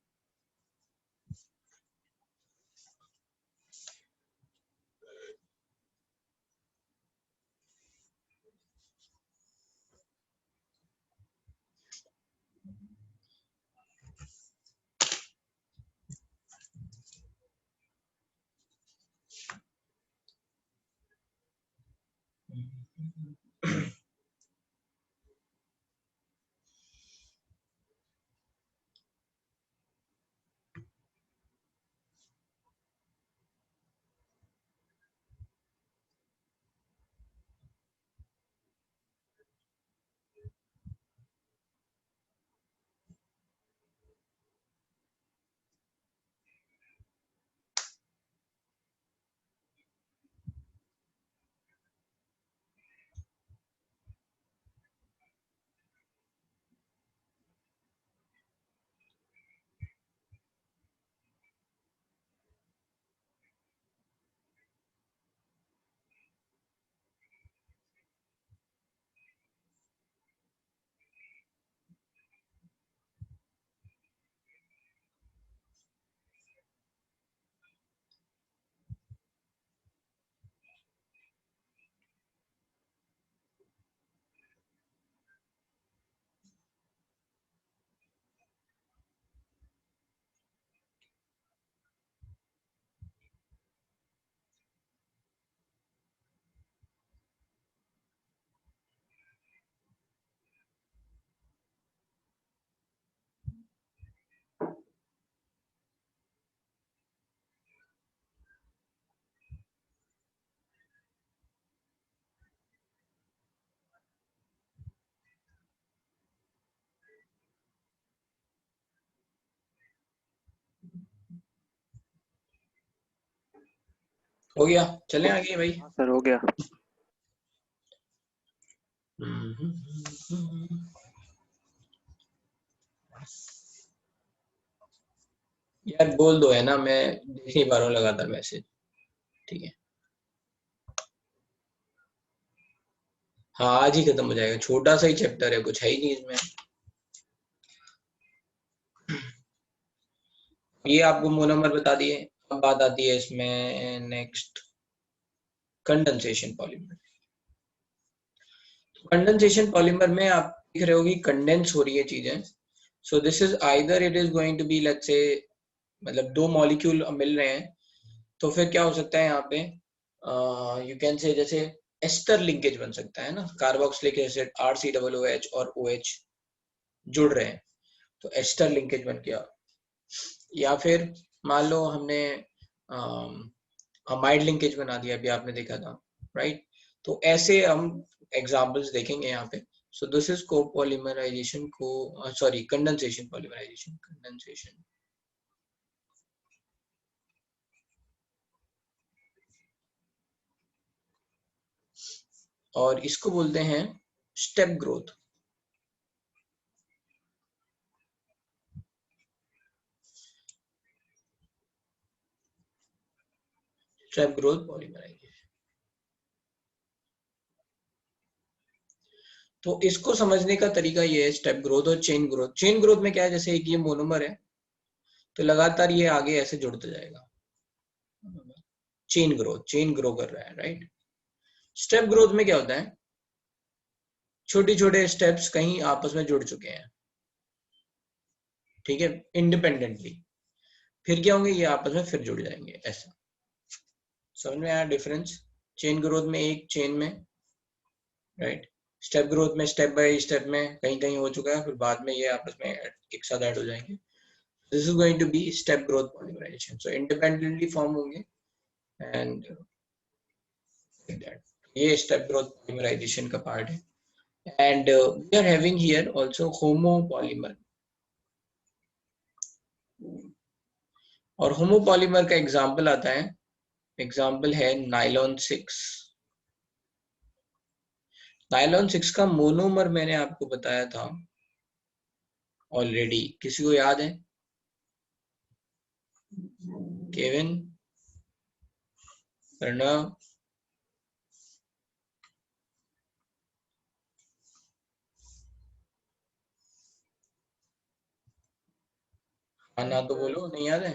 हो गया, चलें आगे भाई। हाँ सर हो गया। यार बोल दो, है ना, मैं देख नहीं पा रहा हूँ लगातार मैसेज, ठीक है। हाँ आज ही खत्म हो जाएगा, छोटा सा ही चैप्टर है, कुछ है ही नहीं इसमें। ये आपको मोनोमर बता दिए। अब बात आती है इसमें next, condensation polymer. Condensation polymer में आप देख रहे हो कि कंडेंस हो रही है चीजें। So this is either it is going to be, let's say, मतलब दो मॉलिक्यूल मिल रहे हैं, तो फिर क्या हो सकता है यहाँ पे, यू कैन से, जैसे एस्टर लिंकेज बन सकता है ना, कार्बोक्सिलिक एसिड RCOOH और OH जुड़ रहे हैं, तो एस्टर लिंकेज बन गया। या फिर मान लो हमने अमाइड लिंकेज बना दिया, अभी आपने देखा था, राइट। तो ऐसे हम एग्जांपल्स देखेंगे यहाँ पे। सो दिस इज कोपॉलीमराइजेशन को, सॉरी, कंडेंसेशन पॉलीमराइजेशन, कंडेंसेशन, और इसको बोलते हैं step growth. Step growth polymerization. तो इसको समझने का तरीका ये है, स्टेप ग्रोथ और चेन ग्रोथ। चेन ग्रोथ में क्या है, जैसे एक ये मोनोमर है तो लगातार ये आगे ऐसे जुड़ता जाएगा, चेन ग्रोथ, चेन ग्रो कर रहा है, राइट। स्टेप ग्रोथ में क्या होता है, छोटे छोटे स्टेप्स कहीं आपस में जुड़ चुके हैं, ठीक है, इंडिपेंडेंटली, फिर क्या होंगे, ये आपस में फिर जुड़ जाएंगे, ऐसा। समझ में आया डिफरेंस? चेन ग्रोथ में एक चेन में, राइट, स्टेप ग्रोथ में स्टेप बाय स्टेप में कहीं कहीं हो चुका है, फिर बाद में ये आपस में एक साथ ऐड हो जाएंगे। This is going to be step growth polymerization. So independently form होंगे एंड like that. ये स्टेप ग्रोथ पॉलीमराइजेशन का पार्ट है। And we are having here also homopolymer. और होमोपॉलीमर का एग्जांपल आता है, एग्जांपल है नायलॉन 6। नायलॉन 6 का मोनोमर मैंने आपको बताया था ऑलरेडी, किसी को याद है? केविन, प्रणव, ना तो बोलो, नहीं याद है?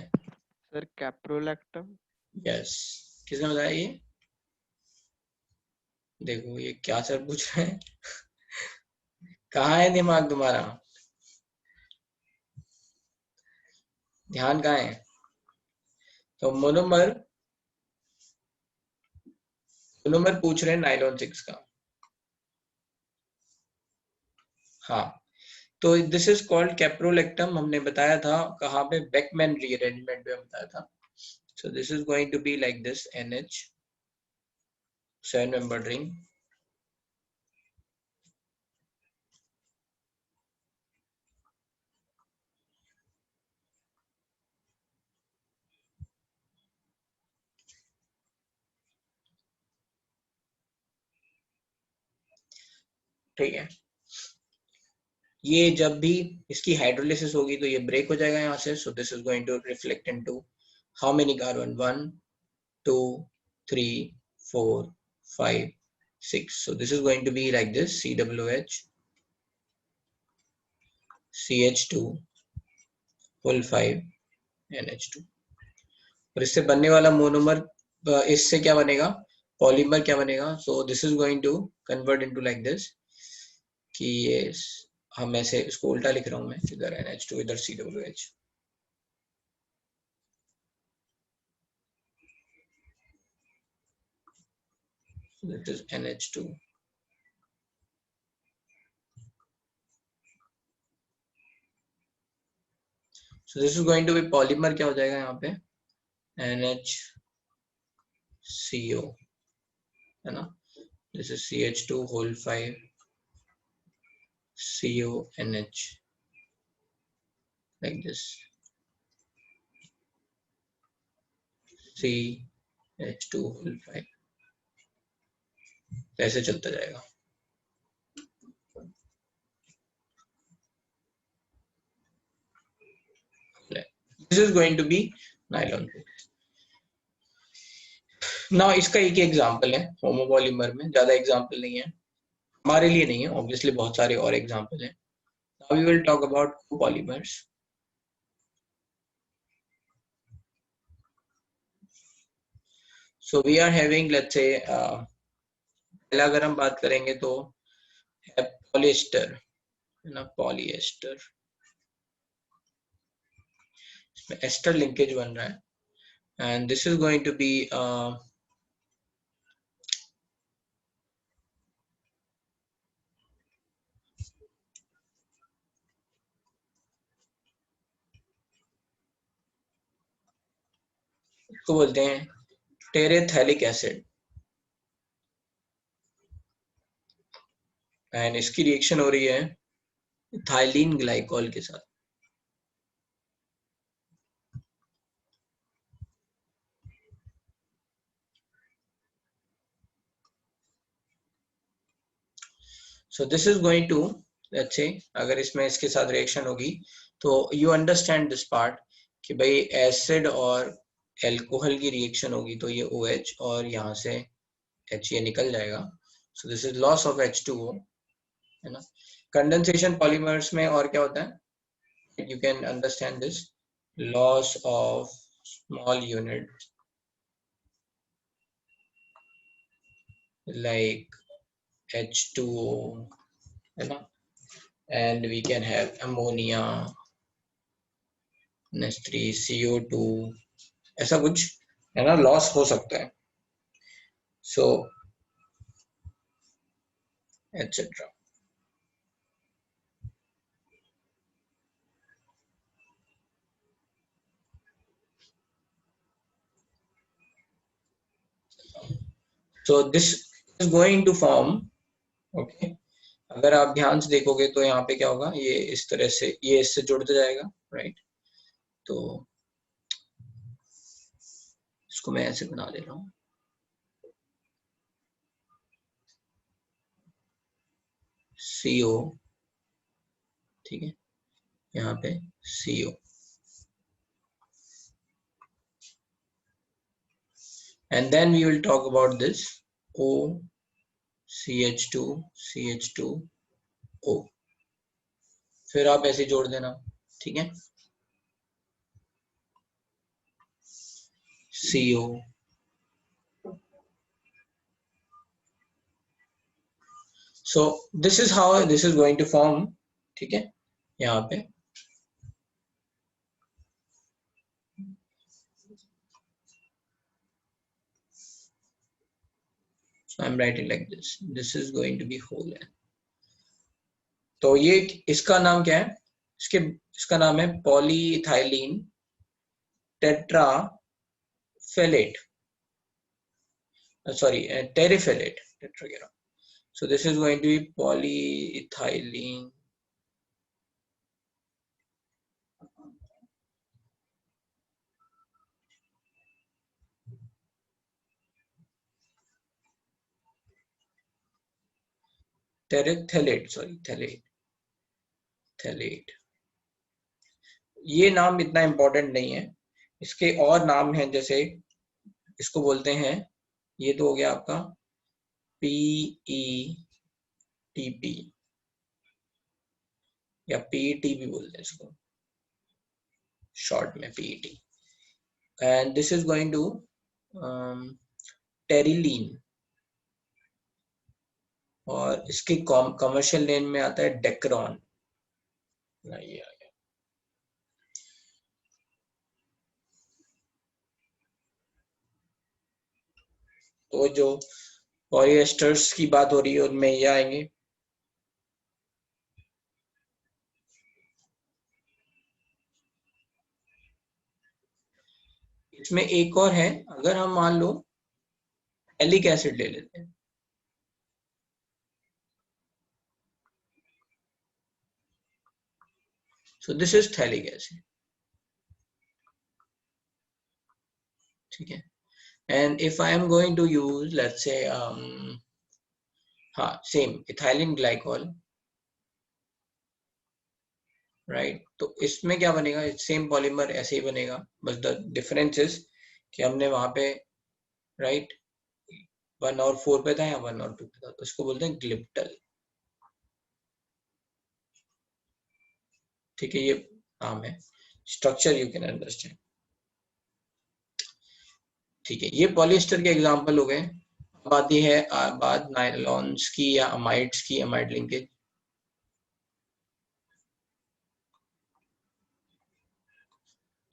Sir caprolactam. यस, किसने बताया ये? देखो ये क्या सर पूछ रहे हैं। कहाँ है दिमाग तुम्हारा, ध्यान कहाँ है? तो मोनोमर पूछ रहे हैं नायलॉन 6 का। हाँ, तो दिस इज कॉल्ड कैप्रोलेक्टम। हमने बताया था कहाँ पे, बेकमैन रीअरेंजमेंट में बताया था। So this is going to be like this, NH 7 membered ring. ठीक है, ये जब भी इसकी हाइड्रोलिसिस होगी तो ये ब्रेक हो जाएगा यहाँ से। So this is going to reflect into how many carbon, 1 2 3 4 5 6। so this is going to be like this, CWH CH2 full 5 NH2। और इससे बनने वाला मोनोमर, इससे क्या बनेगा, पॉलीमर क्या बनेगा। So this is going to convert into like this, कि ये हम ऐसे इसको उल्टा लिख रहा हूं मैं, इधर NH2 इधर CWH। That is NH2। So this is going to be polymer, क्या हो जाएगा यहाँ पे, NHCO, है ना। This is CH2 whole 5 CONH like this, CH2 whole 5, ऐसे चलता जाएगा। This is going to be nylon 6। ना इसका एक ही एग्जांपल है होमोपॉलीमर में, ज्यादा एग्जांपल नहीं है, हमारे लिए नहीं है, ऑब्वियसली बहुत सारे और एग्जांपल हैं। Now we will talk about copolymers। So we are having, let's say, पहला अगर हम बात करेंगे तो है पॉलिएस्टर, है ना, पॉलिएस्टर। इसमें एस्टर लिंकेज बन रहा है and this is going to be इसको बोलते हैं टेरेथैलिक एसिड, एंड इसकी रिएक्शन हो रही है इथाइलिन ग्लाइकॉल के साथ। So this is going to, let's say अगर इसमें इसके साथ रिएक्शन होगी तो यू अंडरस्टैंड दिस पार्ट कि भाई एसिड और एल्कोहल की रिएक्शन होगी तो ये OH और यहाँ से H ये निकल जाएगा, सो this is loss of H2O, है ना। कंडेंसेशन पॉलीमर्स में और क्या होता है, you can understand this, loss of small unit like H2O, है ना, and we can have ammonia, NH3, CO2, ऐसा कुछ, है ना, लॉस हो सकता है, so etc. So this is going to form, okay, अगर आप ध्यान से देखोगे तो यहाँ पे क्या होगा, ये इस तरह से ये इससे जुड़ते जाएगा, राइट। तो इसको मैं ऐसे बना दे रहा हूँ, CO, ठीक है, यहाँ पे CO, and then we will talk about this O, CH2, CH2O, फिर आप ऐसे जोड़ देना, ठीक है, CO, so this is how this is going to form, ठीक है, यहाँ पे so I'm writing like this, this is going to be whole N. तो ये इसका नाम क्या है, इसका नाम है polyethylene टेट्राफेलेट, sorry, terephthalate, tetrahedron. So this is going to be polyethylene terephthalate, sorry, phthalate. ये नाम इतना इम्पोर्टेंट नहीं है, इसके और नाम हैं, जैसे इसको बोलते हैं, ये तो हो गया आपका PETP या PET भी बोलते हैं इसको, शॉर्ट में PET, and this is going to Terylene, और इसके कमर्शियल नेम में आता है डेक्रॉन, ये आ गया। तो जो पॉलिएस्टर्स की बात हो रही है उनमें ये आएंगे, इसमें एक और है, अगर हम मान लो एलिक एसिड ले लेते हैं, so this is thalic acid, ठीक है, and if I am going to use, let's say हाँ same ethylene glycol, right, तो इसमें क्या बनेगा, सेम पॉलीमर ऐसे ही बनेगा, बस द डिफरेंस इज कि हमने वहां पे राइट 1 और 4 पे था या 1 और 2 पे था, तो इसको बोलते हैं ग्लिप्टल, ठीक है, ये नाम है, स्ट्रक्चर यू कैन अंडरस्टैंड, ठीक है, ये पॉलिएस्टर के एग्जांपल हो गए। अब आती है बात नायलॉन्स की या अमाइड्स की, amide linkage.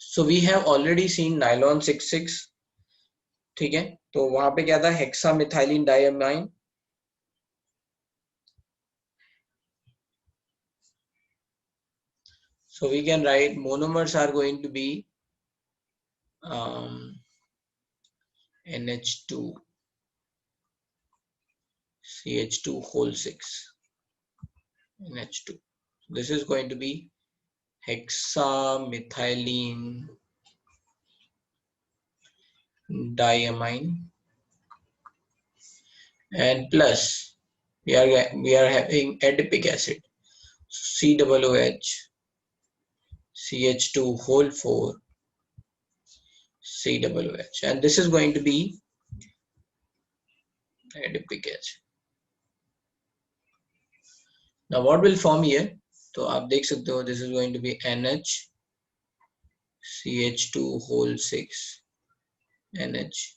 So we have already seen nylon 6,6, ठीक है, तो वहां पे क्या था, hexamethylene diamine, so we can write monomers are going to be NH2 CH2 whole 6 NH2, this is going to be hexamethylene diamine, and plus we are having adipic acid, COOH CH2 whole 4 COOH, and this is going to be adipic H. Now what will form here? तो आप देख सकते हो, this is going to be NH CH2 whole 6 NH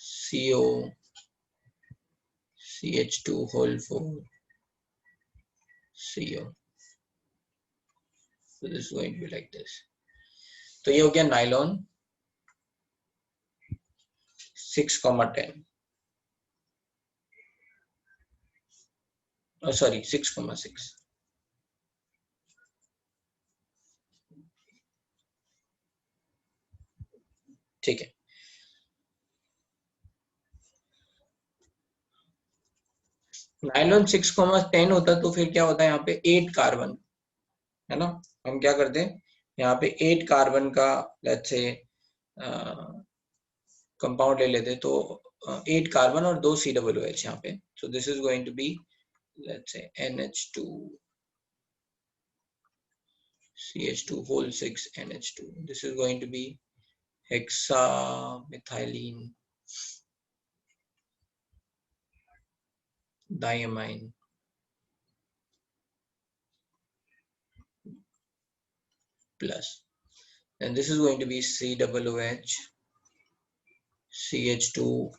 CO CH2 whole 4 CO. So this is going to be like this. तो ये हो गया नाइलॉन 6,10, सॉरी 6,6. ठीक है. नाइलॉन 6,10 होता तो फिर क्या होता है, यहाँ पे 8 कार्बन है ना. हम क्या करते हैं, यहाँ पे 8 कार्बन का लेट्स से कंपाउंड ले लेते, तो 8 कार्बन और 2 COOH यहाँ पे. So this is going to be let's say NH2 CH2 whole 6 NH2. This is going to be hexamethylene diamine plus, and this is going to be COOH CH2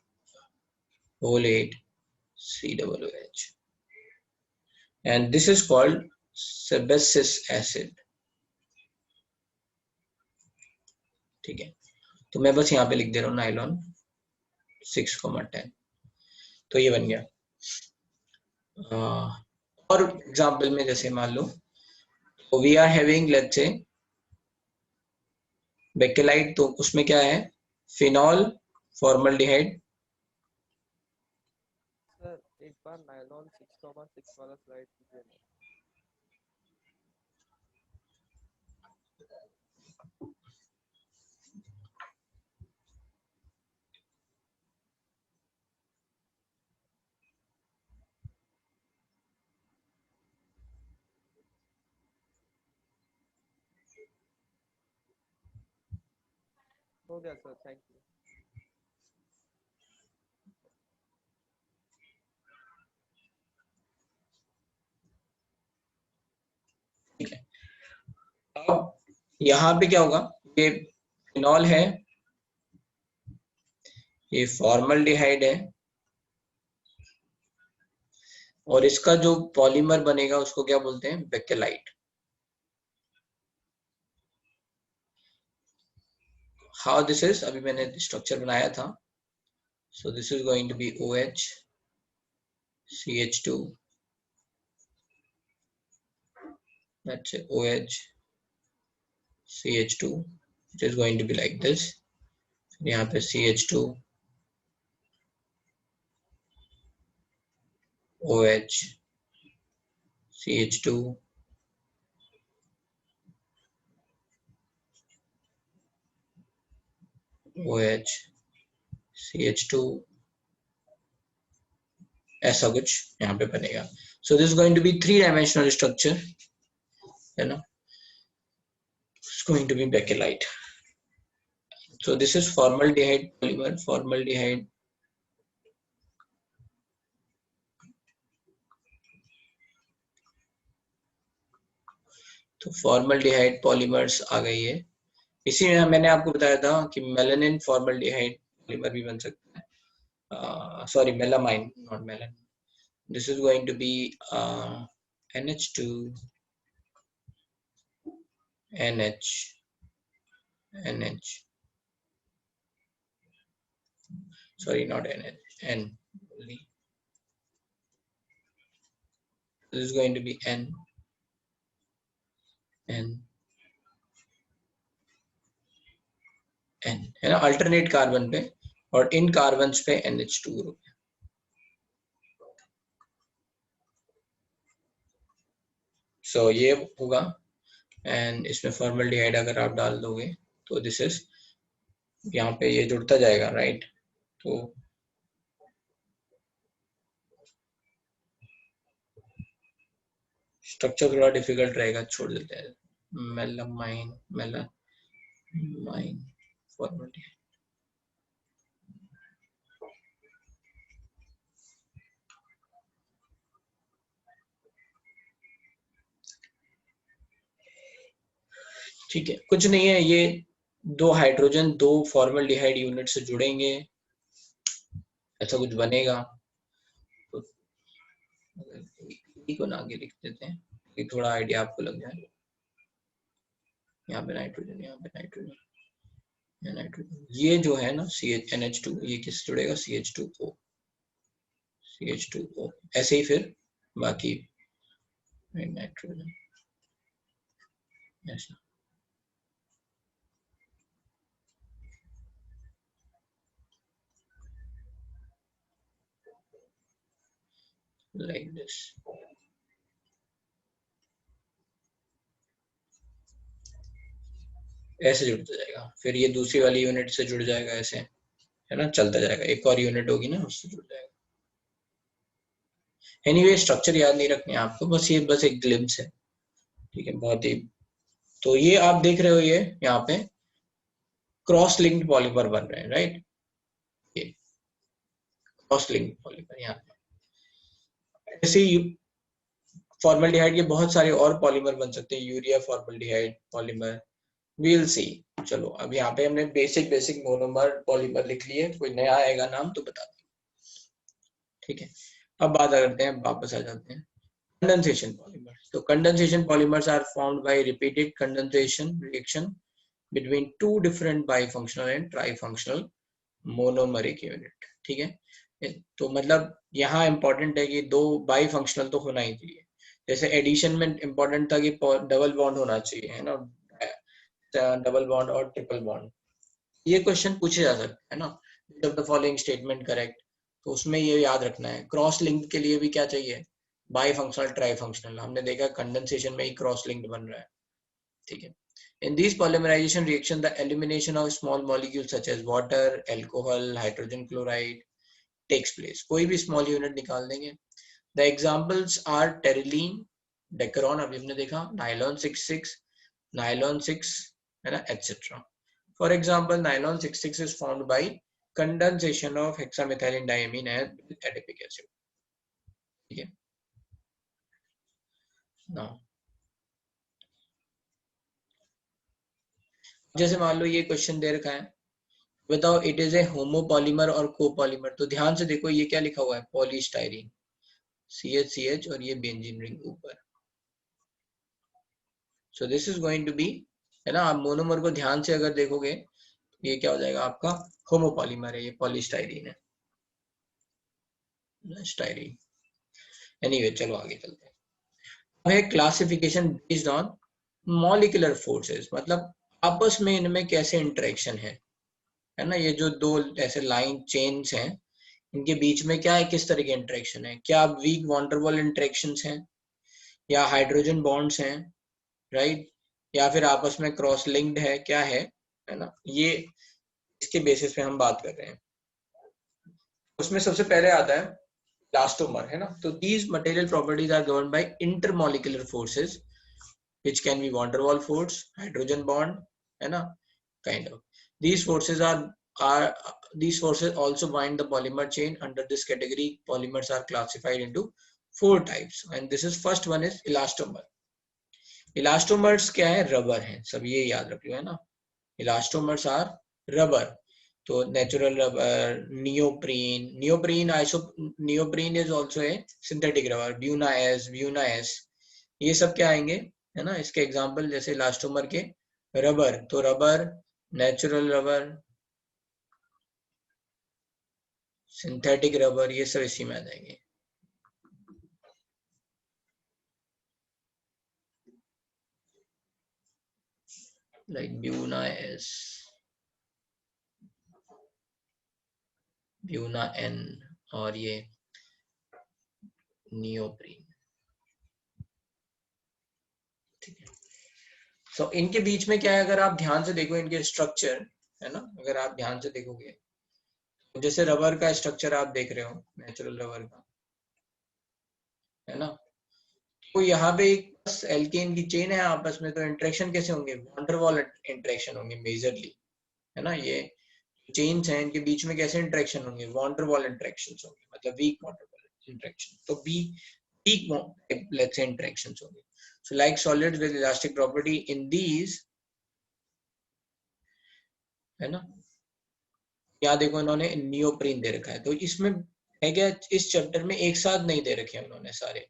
whole 8 COOH, and this is called sebaceous acid. ठीक है, तो मैं बस यहाँ पे लिख दे रहा हूँ नाइलॉन 6,10. तो ये बन गया. और एग्जाम्पल में जैसे मान लो, तो we are having let's say Bakelite, तो उसमें क्या है, फिनॉल फॉर्मल्डिहाइड. सर एक बार नाइलॉन 6,6 वाला स्लाइड कीजिए ना. हो गया सर, थैंक यू. ठीक है. अब यहाँ पे क्या होगा, ये फिनॉल है, ये फॉर्मल्डिहाइड है, और इसका जो पॉलीमर बनेगा उसको क्या बोलते हैं, बेकेलाइट. हाउ दिस इज, अभी मैंने स्ट्रक्चर बनाया था. So this is going to be OH CH2, that's it, OH CH2, it is going to be like this. यहाँ पे CH2 OH CH2 OH CH2, ऐसा कुछ यहाँ पे बनेगा. So this is going to be 3-dimensional structure, है ना. It's going to be Bakelite. So this is formaldehyde polymer, formaldehyde तो फॉर्मल्डिहाइड पॉलीमर्स आ गई है. इसी में मैंने आपको बताया था कि मेलानिन फॉर्मल्डिहाइड पॉलीमर भी बन सकता है. Sorry, melamine, not melanin. This is going to be NH2 NH NH, sorry, not NH, N only. This is going to be N N N, है ना, अल्टरनेट कार्बन पे, और इन कार्बन्स पे NH2 ग्रुप. सो ये होगा, एंड इसमें फॉर्मल्डिहाइड अगर आप डाल दोगे तो दिस इज, यहाँ पे ये जुड़ता जाएगा, राइट. तो स्ट्रक्चर थोड़ा डिफिकल्ट रहेगा, छोड़ देते हैं. Melamine formaldehyde. ठीक है, कुछ नहीं है, ये दो हाइड्रोजन दो फॉर्मल्डिहाइड यूनिट से जुड़ेंगे, ऐसा कुछ बनेगा। तो को ना आगे लिख देते हैं कि थोड़ा आइडिया आपको लग जाए। यहाँ पे नाइट्रोजन, यहाँ पे नाइट्रोजन, यहाँ नाइट्रोजन, ये जो है ना NH2, ये किस जुड़ेगा? CH2O, CH2O, ऐसे ही फिर बाकी नाइट्रोजन ऐसा। Like this. ऐसे जुड़ता जाएगा, फिर ये दूसरी वाली यूनिट से जुड़ जाएगा, ऐसे है ना, चलता जाएगा, एक और यूनिट होगी ना उससे जुड़ जाएगा। एनीवे स्ट्रक्चर याद नहीं रखने आपको, बस ये बस एक ग्लिम्स है, ठीक है, बहुत ही। तो ये आप देख रहे हो, ये यहाँ पे क्रॉस लिंक्ड पॉलीमर बन रहे हैं, राइट? ये क्रॉस लिंक्ड पॉलीमर यहाँ पे। ऐसे ही फॉर्मल्डिहाइड के बहुत सारे और पॉलीमर बन सकते हैं, यूरिया फॉर्मल्डिहाइड पॉलीमर, वील सी। चलो अब यहाँ पे हमने बेसिक मोनोमर पॉलीमर लिख लिए, कोई नया आएगा नाम तो बता दें, ठीक है। अब बात करते हैं, वापस आ जाते हैं कंडेंसेशन पॉलीमर्स। तो condensation polymers are formed by repeated condensation reaction between two different bifunctional and trifunctional monomeric unit, ठीक है। तो मतलब यहाँ इंपॉर्टेंट है कि दो बाइफंक्शनल तो होना ही चाहिए। जैसे एडिशन में इंपॉर्टेंट था कि डबल बॉन्ड होना चाहिए, है ना, डबल बॉन्ड और ट्रिपल बॉन्ड। ये क्वेश्चन पूछे जा सकते हैं ना, which of the following statement correct. तो उसमें ये याद रखना है। क्रॉस लिंक के लिए भी क्या चाहिए? By functional try functional. हमने देखा कंडेंसेशन में ही क्रॉस लिंक्ड बन रहा है, ठीक है। In these polymerization reaction, the elimination of small molecules such as water, alcohol, hydrogen chloride takes place. कोई भी small unit निकाल देंगे। The examples are terylene, decaron अभी हमने देखा, nylon 66, nylon 6, है ना, etc. For example, nylon 66 is formed by condensation of hexamethylene diamine and adipic acid. ठीक है। Now, जैसे मान लो ये क्वेश्चन दे रखा है, बताओ इट इज ए होमोपॉलीमर और कोपॉलीमर। तो ध्यान से देखो ये क्या लिखा हुआ है, पॉलीस्टाइरीन, CH और ये बेंजीन रिंग ऊपर। So this is going to be, है ना, आप मोनोमर को ध्यान से अगर देखोगे तो ये क्या हो जाएगा आपका, होमोपॉलीमर है, ये पॉलीस्टाइरीन है, स्टाइरीन। एनीवे चलो आगे चलते हैं। अब है classification based on molecular forces, मतलब आपस में इनमें कैसे इंटरेक्शन है ना। ये जो दो ऐसे लाइन चेन्स हैं, इनके बीच में क्या है, किस तरह के इंटरेक्शन है, क्या वीक वॉन्डरवॉल इंटरेक्शंस हैं, या हाइड्रोजन बॉन्ड्स हैं, राइट, या फिर आपस में क्रॉस लिंक्ड है, क्या है ना। ये इसके बेसिस पे हम बात कर रहे हैं। उसमें सबसे पहले आता है इलास्टोमर, है ना। तो these material properties are governed by intermolecular forces which can be van der Waals force, hydrogen bond, है ना, kind of. These forces these forces also bind the polymer chain. Under this category, polymers are classified into 4 types, and this is first one is elastomer. Elastomers क्या है, रबर है, सब ये याद रखिए, है ना। Elastomers are rubber. तो natural rubber, neoprene is also a synthetic rubber, Buena S, ये सब क्या आएंगे, है ना। इसके एग्जांपल जैसे इलास्टोमर के रबर, तो rubber, natural rubber, synthetic rubber, ये सब इसी में आ जाएंगे। Like Buna S, Buna N, और ये नियोप्रीन, ठीक है। सो इनके बीच में क्या है, अगर आप ध्यान से देखो इनके स्ट्रक्चर, है ना, अगर आप ध्यान से देखोगे, जैसे रबर का स्ट्रक्चर आप देख रहे हो, नेचुरल रबर का, है ना। तो यहाँ पे एक 10 एल्केन की चेन है आपस में, तो इंटरेक्शन कैसे होंगे? वॉन डेर वाल इंटरेक्शन होंगे मेजरली, है ना। ये चेन्स हैं, इनके बीच में कैसे इंटरेक्शन होंगे? वॉन डेर वाल इंटरेक्शंस होंगे, मतलब weak van der Waals interaction, तो वीक लेट्स से इंटरेक्शंस होंगे. So like solids with elastic property in these, है ना. यहाँ देखो इन्होंने नियोप्रीन दे रखा है, तो इसमें है क्या, इस चैप्टर में एक साथ नहीं दे रखे हैं उन्होंने, सारे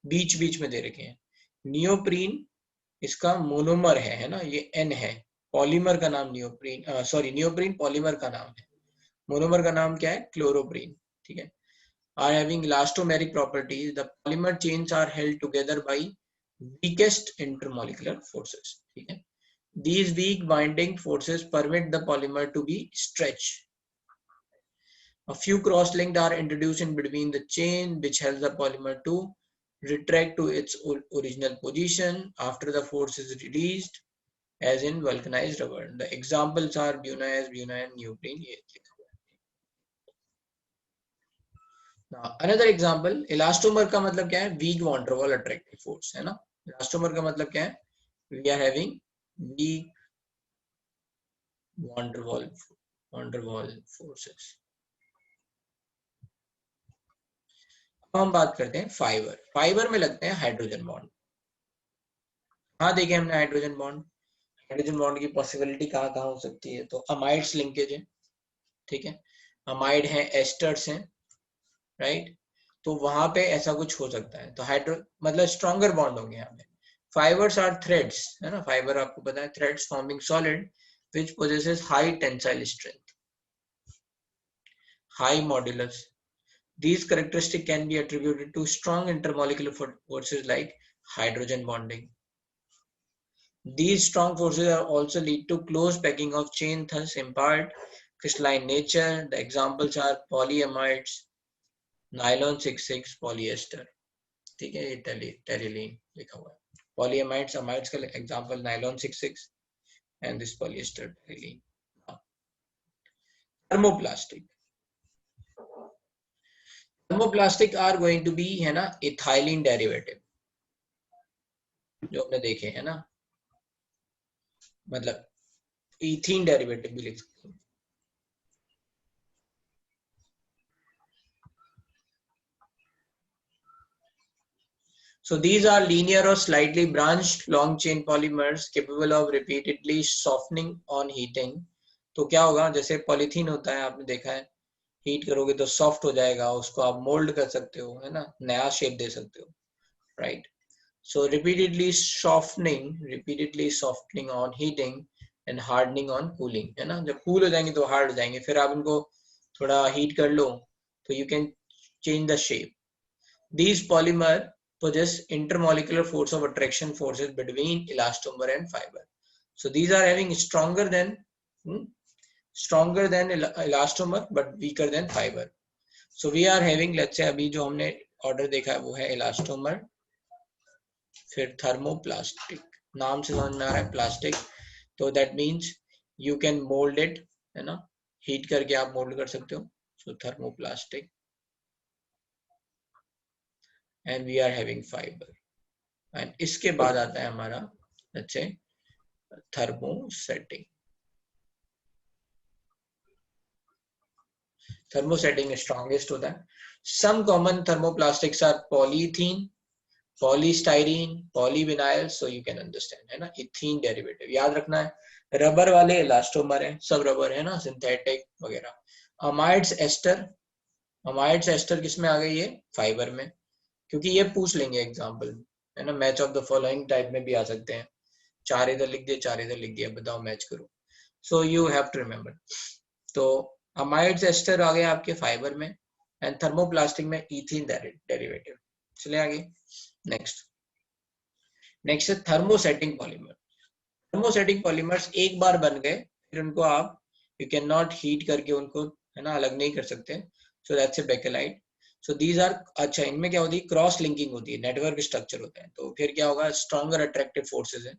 बीच बीच में दे रखे हैं. नियोप्रीन इसका मोनोमर है ना, ये N है. पॉलीमर का नाम नियोप्रीन, सॉरी नियोप्रीन पॉलीमर का नाम है. मोनोमर का नाम क्या है? क्लोरोप्रीन. ठीक है. Are having elastomeric properties. The polymer chains are held together by weakest intermolecular forces. ठीक है. These weak binding forces permit the polymer to be stretched. A few cross-linked are introduced in between the chain, which helps the polymer to retract to its original position after the force is released, as in vulcanized rubber. The examples are bunias, bunion, neoprene. ये लिखा हुआ है. Now, another example, elastomer का मतलब क्या है? Weak van der Waal attractive force, है ना. Elastomer का मतलब क्या है? We are having weak van der Waal forces. अब हम बात करते हैं फाइबर. फाइबर में लगते हैं हाइड्रोजन बॉन्ड. हाँ देखे हमने हाइड्रोजन बॉन्ड. हाइड्रोजन बॉन्ड की पॉसिबिलिटी कहाँ कहाँ हो सकती है? तो अमाइड्स लिंकेज है. ठीक है. अमाइड है, एस्टर्स हैं, राइट. तो वहां पे ऐसा कुछ हो सकता है. तो हाइड्रो मतलब स्ट्रॉन्गर बॉन्ड होंगे यहाँ पे. फाइबर्स आर थ्रेड्स, है ना. फाइबर आपको पता है, threads forming solid which possesses high tensile strength, high modulus. These characteristics can be attributed to strong intermolecular forces like hydrogen bonding. These strong forces are also lead to close packing of chain, thus impart crystalline nature. The examples are polyamides, nylon 6,6, polyester. ठीक है. ये टेरिलीन लिखा हुआ है. Polyamides, amides का example nylon 6,6 and this polyester terylene. Thermoplastic. Thermoplastic are going to be, है ना, ethylene derivative जो हमने देखे, है ना. मतलब ईथीन डेरिवेटिव भी लिख सकते हैं. So these are linear or slightly branched long chain polymers capable of repeatedly softening on heating. तो क्या होगा, जैसे पॉलीथीन होता है, आपने देखा है, हीट करोगे तो सॉफ्ट हो जाएगा, उसको आप मोल्ड कर सकते हो, है ना, नया शेप दे सकते हो, right. So repeatedly softening on heating and hardening on cooling, है ना. जब कूल हो जाएंगे तो हार्ड हो जाएंगे, फिर आप इनको थोड़ा हीट कर लो तो you can change the shape. These polymer possess intermolecular force of attraction forces between elastomer and fiber. So these are having stronger than elastomer but weaker than fiber. So we are having, let's say अभी जो हमने ऑर्डर देखा है वो है elastomer, फिर थर्मोप्लास्टिक. नाम से समझ में आ रहा है प्लास्टिक, तो that means you can mould it, है ना, हीट करके आप मोल्ड कर सकते हो. So thermoplastic. And we are having fibre. एंड इसके बाद आता है हमारा, let's say, thermosetting. Thermosetting strongest होता है. Some common thermoplastics are polythene, polystyrene, polyvinyl. So you can understand, है ना. इथीन डेरिवेटिव याद रखना है. रबर वाले इलास्टोमर है, सब रबर है ना, सिंथेटिक वगैरह. अमाइड्स एस्टर किसमें आ गई है? फाइबर में. क्योंकि ये पूछ लेंगे एग्जांपल, है ना. Match of the following type में भी आ सकते हैं. 4 इधर लिख दिए, 4 इधर लिख दिया, बताओ मैच करो. So you have to remember. तो अमाइड्स एस्टर आ गया आपके फाइबर में, एंड थर्मोप्लास्टिक में इथीन डेरिवेटिव. चले आगे. नेक्स्ट है थर्मोसेटिंग पॉलीमर. थर्मोसेटिंग पॉलीमर्स एक बार बन गए, फिर उनको आप यू कैन नॉट हीट करके उनको, है ना, अलग नहीं कर सकते. So that's a Bakelite. So these are, अच्छा इनमें क्या होती है? क्रॉस लिंकिंग होती है, नेटवर्क स्ट्रक्चर होता है. तो फिर क्या होगा? स्ट्रॉन्गर अट्रैक्टिव फोर्सेस है,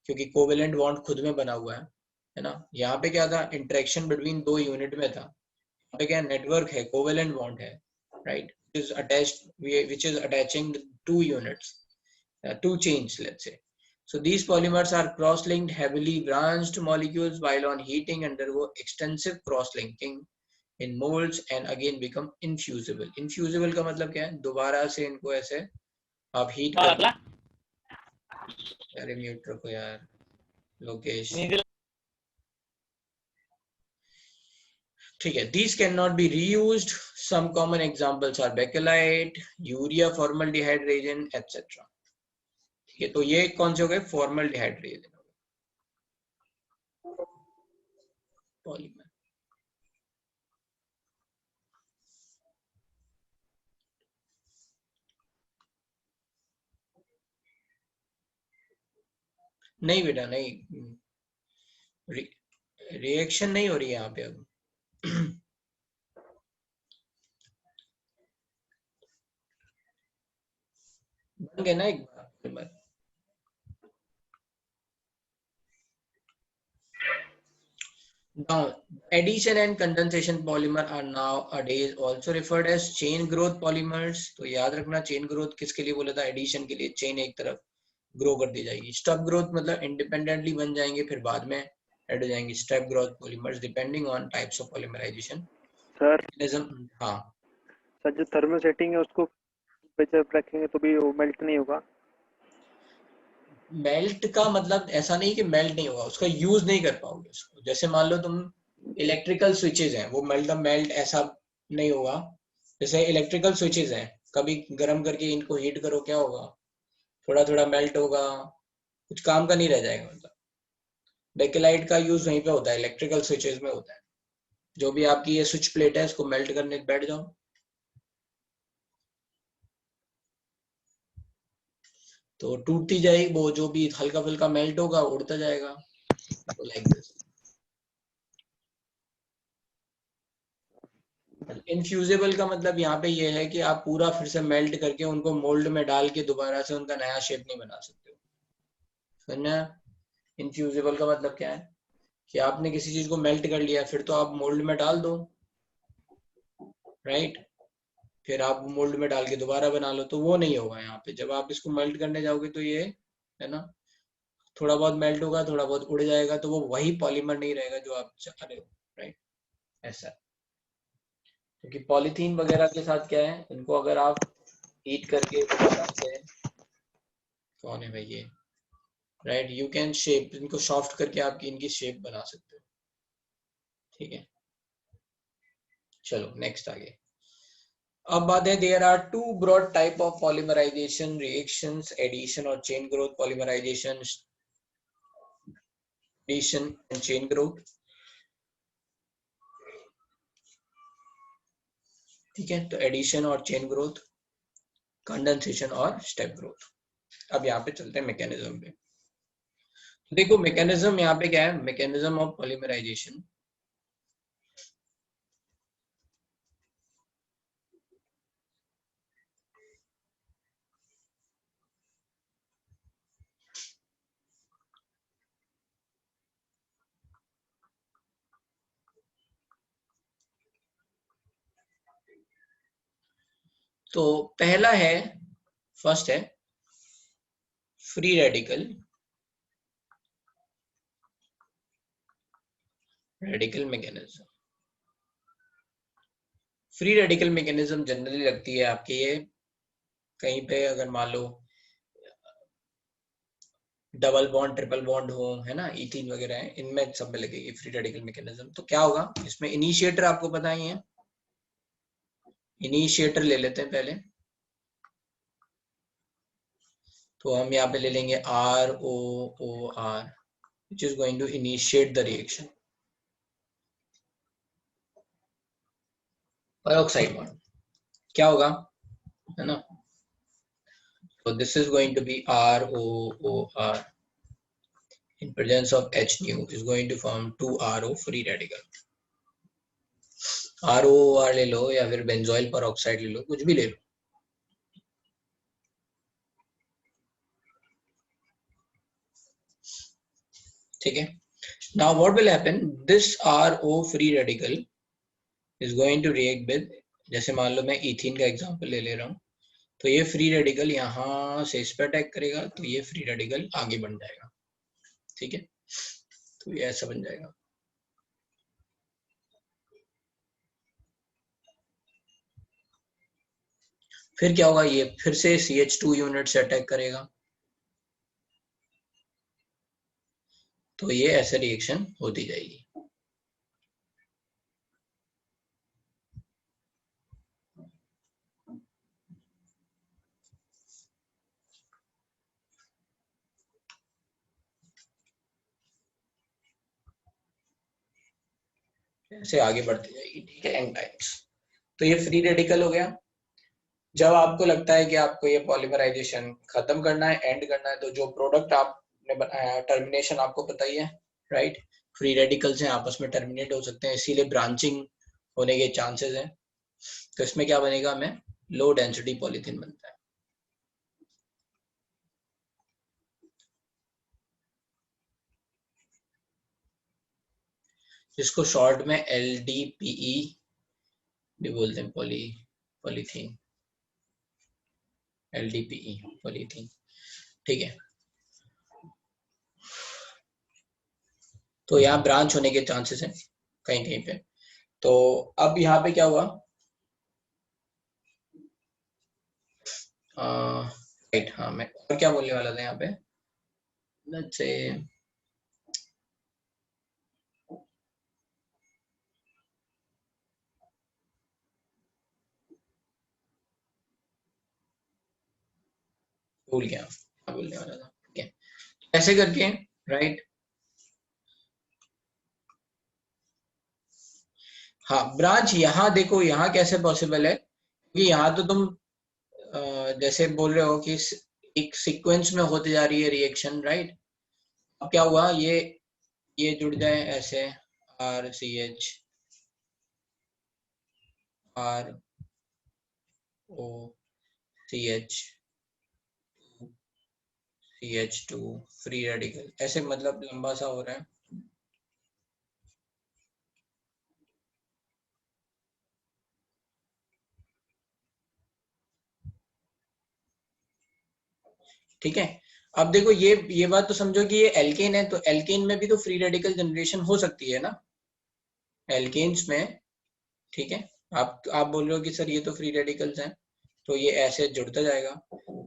क्योंकि कोवेलेंट बॉन्ड खुद में बना हुआ है ना. यहाँ पे क्या था? इंटरेक्शन बिटवीन दो यूनिट में था. यहाँ पे क्या नेटवर्क है, कोवेलेंट बॉन्ड है, right, which is attaching two units. two chains, let's say. So these polymers are cross-linked, heavily branched molecules, while on heating undergo extensive cross-linking in molds and again become infusible. Infusible का मतलब क्या है? दोबारा से इनको ऐसे आप हीट कर, अरे म्यूट रखो यार लोकेश, ठीक है. These cannot be reused. Some common examples are bakelite, urea, formaldehyde reagent, etc. ठीक है, तो ये कौन से हो गए? Formaldehyde reagent polymer. नहीं बेटा नहीं, रिएक्शन नहीं हो रही है यहाँ पे अब. बन गए ना एक बार. Now, addition and condensation polymer are nowadays also referred as chain growth polymers. तो याद रखना chain growth किसके लिए बोला था? addition के लिए. chain एक तरफ ग्रो कर दी जाएगी. step growth मतलब independently बन जाएंगे फिर बाद में ऐड हो जाएंगे. step growth polymers depending on types of polymerization. Sir हाँ सर जो थर्मल सेटिंग है उसको जब रखेंगे तो भी वो मेल्ट नहीं होगा. मेल्ट का मतलब ऐसा नहीं कि मेल्ट नहीं होगा, उसका यूज नहीं कर पाओगे उसको. जैसे मान लो तुम इलेक्ट्रिकल स्विचेस हैं, वो मेल्ट ऐसा नहीं होगा. जैसे इलेक्ट्रिकल स्विचेस हैं, कभी गर्म करके इनको हीट करो, क्या होगा? थोड़ा थोड़ा मेल्ट होगा, कुछ काम का नहीं रह जाएगा. मतलब बेकेलाइट का यूज वहीं पे होता है, इलेक्ट्रिकल स्विचेस में होता है. जो भी आपकी ये स्विच प्लेट है, इसको मेल्ट करने बैठ जाओ, तो टूटती जाएगी. वो जो भी हल्का फुल्का मेल्ट होगा उड़ता जाएगा. तो लाइक दिस. इनफ्यूजिबल का मतलब यहाँ पे ये है कि आप पूरा फिर से मेल्ट करके उनको मोल्ड में डाल के दोबारा से उनका नया शेप नहीं बना सकते हो. समझना? इनफ्यूजिबल का मतलब क्या है कि आपने किसी चीज को मेल्ट कर लिया, फिर तो आप मोल्ड में डाल दो, राइट? फिर आप मोल्ड में डाल के दोबारा बना लो, तो वो नहीं होगा यहाँ पे. जब आप इसको मेल्ट करने जाओगे तो ये है ना, थोड़ा बहुत मेल्ट होगा, थोड़ा बहुत उड़ जाएगा, तो वो वही पॉलीमर नहीं रहेगा जो आप चाह रहे हो, राइट? ऐसा. क्योंकि पॉलीथीन वगैरह के साथ क्या है, इनको अगर आप हीट करके दोबारा से, कौन है भाई ये, राइट, यू कैन शेप, इनको सॉफ्ट करके आपकी इनकी शेप बना सकते हो. ठीक है, चलो नेक्स्ट आगे. अब बात है, there are two broad type of polymerisation reactions, addition और chain growth. Polymerisation, addition and chain growth. ठीक है, तो एडिशन और चेन ग्रोथ, कंडेंसेशन और स्टेप ग्रोथ. अब यहाँ पे चलते हैं मैकेनिज्म पे. देखो मैकेनिज्म यहाँ पे क्या है, मैकेनिज्म ऑफ पॉलीमराइजेशन. तो पहला है, फर्स्ट है free radical. Radical mechanism. Free radical mechanism generally लगती है आपके ये कहीं पे, अगर मान लो डबल बॉन्ड ट्रिपल बॉन्ड हो, है ना, इथीन वगैरह है, इनमें सब में लगेगी फ्री रेडिकल मैकेनिज्म. तो क्या होगा इसमें? इनिशिएटर आपको पता ही है. इनिशिएटर ले लेते हैं पहले. तो हम यहाँ पे ले लेंगे ROOR, which is going to initiate the reaction. Peroxide bond क्या होगा, है ना? So this is going to be ROOR in presence of H nu is going to form 2RO free radical. ROOR ले लो या फिर बेंजोइल पेरोक्साइड ले लो, कुछ भी ले लो. ठीक है. Now what will happen? This RO free radical is going to react with, जैसे मान लो मैं इथीन का एग्जांपल ले रहा हूँ, तो ये फ्री रेडिकल यहाँ से इस पे अटैक करेगा, तो ये फ्री रेडिकल आगे बढ़ जाएगा। ठीक है, तो ये ऐसा बन जाएगा। फिर क्या होगा, ये फिर से CH2 यूनिट से अटैक करेगा, तो ये ऐसे रिएक्शन होती जाएगी। ऐसे आगे बढ़ती जाएगी। ठीक है, n टाइम्स। तो ये फ्री रेडिकल हो गया। जब आपको लगता है कि आपको ये पॉलीमराइजेशन खत्म करना है, एंड करना है, तो जो प्रोडक्ट आपने बनाया, टर्मिनेशन आपको पता ही है, राइट। फ्री रेडिकल्स हैं, आपस में टर्मिनेट हो सकते हैं, इसीलिए ब्रांचिंग होने के चांसेस हैं। तो इसमें क्या बनेगा, हमें लो डेंसिटी पॉलीथीन बनता है। जिसको शॉर्ट में LDPE भी बोलते हैं, पॉलीथीन, LDPE पॉलीथीन। ठीक है, तो यहाँ ब्रांच होने के चांसेस हैं कहीं कहीं पे। तो अब यहाँ पे क्या हुआ, राइट, हाँ मैं और क्या बोलने वाला था यहाँ पे, लेट्स से भूल गया क्या बोलने वाला था। ठीक है, ऐसे करके, राइट। हाँ, ब्रांच यहाँ देखो, यहाँ कैसे पॉसिबल है, क्योंकि यहाँ तो तुम जैसे बोल रहे हो कि एक सीक्वेंस में होती जा रही है रिएक्शन, राइट। अब क्या हुआ, ये जुड़ जाए ऐसे, RCH ROCH CH2 free radical, ऐसे मतलब लंबा सा हो रहा है। ठीक है, अब देखो ये बात तो समझो कि ये एल्केन है, तो एल्केन में भी तो फ्री रेडिकल जनरेशन हो सकती है ना, एल्केन्स में। ठीक है, आप बोल रहे हो कि सर ये तो फ्री रेडिकल्स हैं, तो ये ऐसे जुड़ता जाएगा।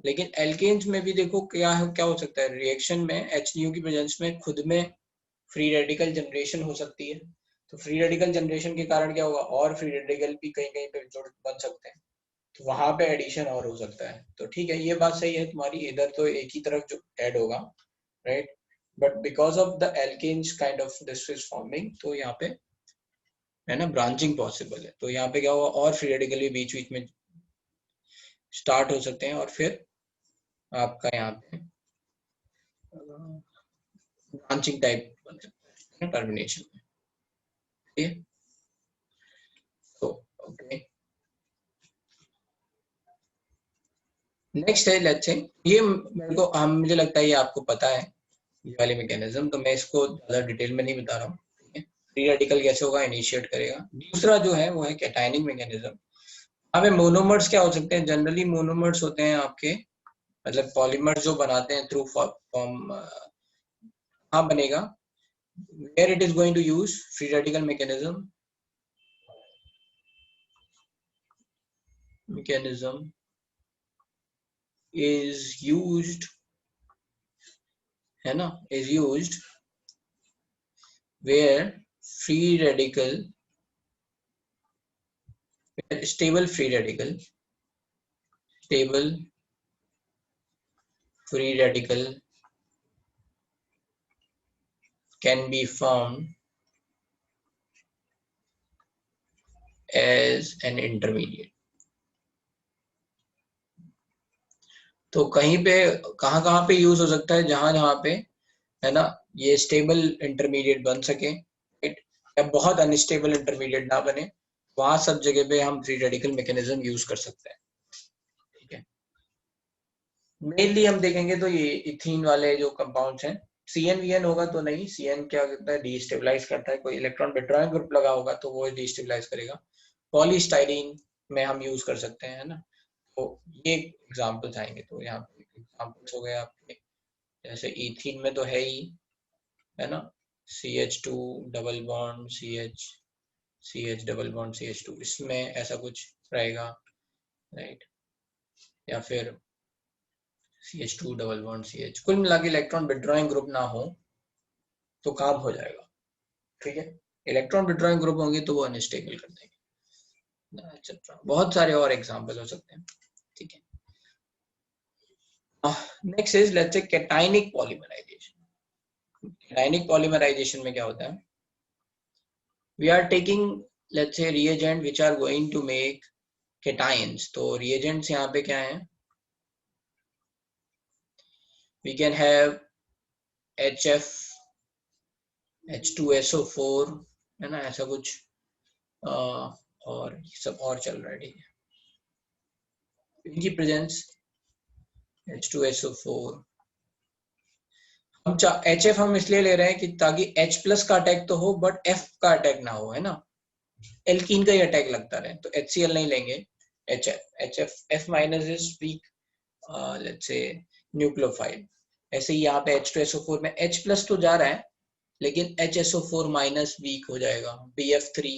लेकिन एल्केन्स में भी देखो क्या हो सकता है, रिएक्शन में HNU की प्रेजेंस में खुद में फ्री रेडिकल जनरेशन हो सकती है। तो फ्री रेडिकल जनरेशन के कारण क्या होगा, और फ्री रेडिकल भी कहीं कहीं पे जुड़ बन सकते हैं, तो वहां पे एडिशन और हो सकता है। तो ठीक है, ये बात सही है तुम्हारी, इधर तो एक ही तरफ जो ऐड होगा, right. But because of the alkenes kind of this is forming, तो यहाँ पे है ना ब्रांचिंग पॉसिबल है। तो यहाँ पे क्या होगा, और फ्री रेडिकल भी बीच बीच में स्टार्ट हो सकते हैं, और फिर आपका यहाँ पे ब्रांचिंग टाइप बन सकता है टर्मिनेशन में। ठीक है, तो ओके, नेक्स्ट है, लेट्स से ये मेरे को मुझे लगता है ये आपको पता है ये वाली मैकेनिज्म, तो मैं इसको ज्यादा डिटेल में नहीं बता रहा हूँ। ठीक है, फ्री रेडिकल कैसे होगा, इनिशिएट करेगा। दूसरा जो है वो है कैटायनिक मैकेनिज्म। हमें मोनोमर्स क्या हो सकते हैं, जनरली मोनोमर्स होते हैं आपके, मतलब पॉलीमर्स जो बनाते हैं थ्रू फॉर्म, हाँ बनेगा, where it is going to use free radical mechanism is used, है ना, is used where free radical, stable free radical can be formed as an intermediate। तो कहीं पे कहाँ पे यूज हो सकता है, जहां पे है ना ये स्टेबल इंटरमीडिएट बन सके, राइट, या बहुत अनस्टेबल इंटरमीडिएट ना बने, वहां सब जगह पे हम फ्री रेडिकल मैकेनिज्म यूज कर सकते हैं। ठीक है, मेनली हम देखेंगे तो ये इथीन वाले जो कंपाउंड्स हैं, CnVn होगा तो नहीं, CN क्या करता है, डीस्टेबलाइज करता है, कोई इलेक्ट्रॉन विड्रॉइंग ग्रुप लगा होगा तो वो डीस्टेबलाइज करेगा। पॉलीस्टाइरीन में हम यूज कर सकते हैं, है ना, तो ये एग्जांपल्स आएंगे। तो यहाँ पे एग्जांपल्स हो गए आपके, जैसे इथीन में तो है ही, है ना, CH2 double bond CH double bond CH2, इसमें ऐसा कुछ रहेगा, राइट। या फिर CH2 डबल बॉन्ड CH, कुल मिला के इलेक्ट्रॉन विड्रॉइंग ग्रुप ना हो तो काम हो जाएगा, ठीक है। इलेक्ट्रॉन विड्रॉइंग ग्रुप होंगे तो वो अनस्टेबल कर देंगे, एक्सेट्रा। बहुत सारे और एग्जांपल हो सकते हैं, ठीक है। Next is let's say cationic polymerization. Cationic polymerization में क्या होता है, we are taking let's say reagent which are going to make cations. तो रिएजेंट्स यहाँ पे क्या है, we can have HF H2SO4, है ना, ऐसा कुछ, और सब और चल रहा है, ठीक है। इनकी प्रेजेंस H2SO4, हम HF हम इसलिए ले रहे हैं कि ताकि H प्लस का अटैक तो हो बट F का अटैक ना हो, है ना, एल्कीन का ही अटैक लगता रहे। तो HCl नहीं लेंगे, HF F minus is weak, let's से न्यूक्लियोफाइल। ऐसे ही यहाँ पे H2SO4 में H प्लस तो जा रहा है लेकिन HSO4 माइनस वीक हो जाएगा, BF3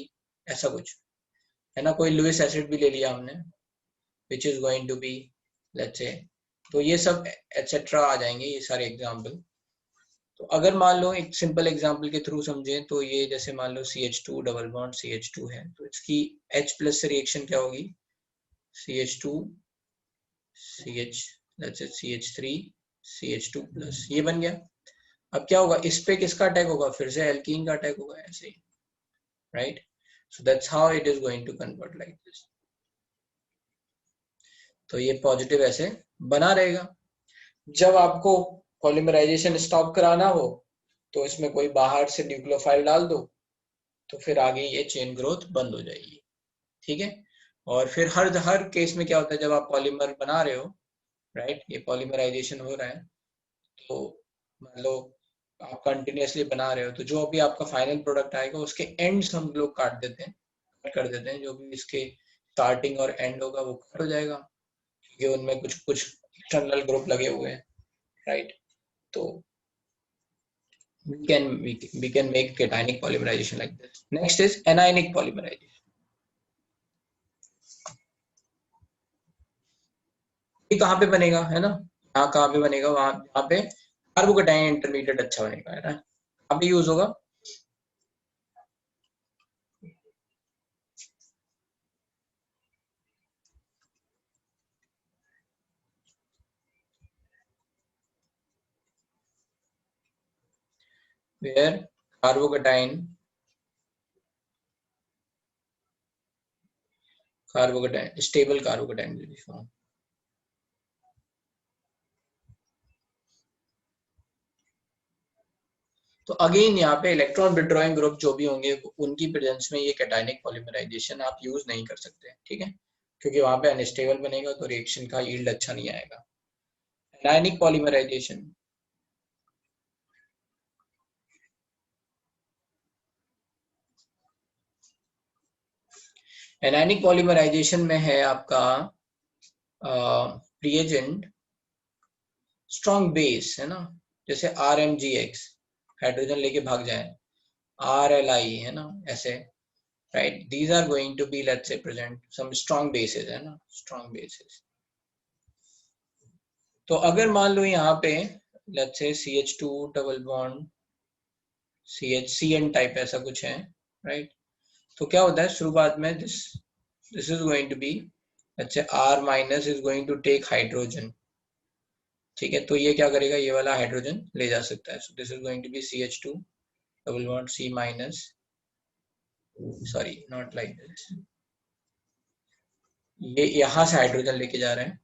ऐसा कुछ, है ना। कोई लुइस एसिड भी ले लिया हमने which is going to be let's say, तो ये सब एटसेट्रा आ जाएंगे, ये सारे एग्जाम्पल। तो अगर मान लो एक सिंपल एग्जांपल के थ्रू समझें तो ये जैसे मान लो CH2 डबल बॉन्ड CH2 है, तो इसकी H प्लस से रिएक्शन क्या होगी, CH2 CH let's say CH3 CH2 plus, ये बन गया। अब क्या होगा, इस पे किसका अटैक होगा, फिर से एल्कीन का अटैक होगा, ऐसे ही, right. So that's how it is going to convert like this. तो ये पॉजिटिव ऐसे बना रहेगा। जब आपको पॉलीमराइजेशन स्टॉप कराना हो तो इसमें कोई बाहर से न्यूक्लियोफाइल डाल दो, तो फिर आगे ये चेन ग्रोथ बंद हो जाएगी, ठीक है। और फिर हर केस में क्या होता है, जब आप पॉलीमर बना रहे हो, राइट, ये पॉलीमराइजेशन हो रहा है, तो मान लो आप कंटिन्यूअसली बना रहे हो, तो जो भी आपका फाइनल प्रोडक्ट आएगा उसके एंड्स हम लोग काट देते हैं, कट कर देते हैं, जो भी इसके स्टार्टिंग और एंड होगा वो कट हो जाएगा, क्योंकि उनमें कुछ कुछ एक्सटर्नल ग्रुप लगे हुए हैं, राइट। तो we can make cationic polymerization like this. Next is anionic polymerization. ये कहाँ पे बनेगा, है ना, यहाँ कहाँ पे बनेगा, वहां यहाँ पे कार्बोकेटाइन इंटरमीडिएट अच्छा बनेगा, है ना, कहाँ पे यूज होगा, where carbocation stable carbocation will be formed. तो अगेन यहाँ पे इलेक्ट्रॉन विड्रॉइंग ग्रुप जो भी होंगे उनकी प्रेजेंस में ये कैटायनिक पॉलीमराइजेशन आप यूज नहीं कर सकते, ठीक है, क्योंकि वहां पे अनस्टेबल बनेगा तो रिएक्शन का यील्ड अच्छा नहीं आएगा। एनायनिक पॉलीमराइजेशन, एनायनिक पॉलीमराइजेशन में है आपका रिएजेंट स्ट्रॉन्ग बेस, है ना, जैसे RMGX हाइड्रोजन लेके भाग जाए, RLI, है ना, ऐसे, right, these are going to be let's say present some strong bases, है ना, स्ट्रॉन्ग बेसेस। तो अगर मान लो यहाँ पे let's say CH2 double bond CHCN type ऐसा कुछ है, राइट, तो क्या होता है शुरुआत में this is going to be let's say R minus is going to take hydrogen, ठीक है, तो ये क्या करेगा, ये वाला हाइड्रोजन ले जा सकता है। So this is going to be CH2 double bond C minus, sorry not like this, ये यहाँ से हाइड्रोजन लेके जा रहे हैं,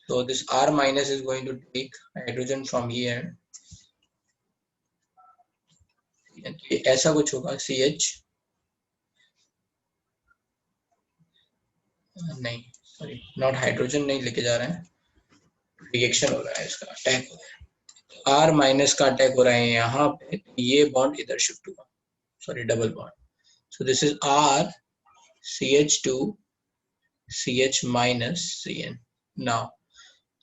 so this R minus is going to take hydrogen from here, ऐसा कुछ होगा, CH नहीं, सॉरी नॉट हाइड्रोजन नहीं लेके जा रहे हैं, रिएक्शन हो रहा है, इसका अटैक हो रहा है, R माइनस का अटैक हो रहा है यहाँ पे, ये बॉन्ड इधर शिफ्ट हुआ, sorry double bond, so this is R CH2 CH minus CN. Now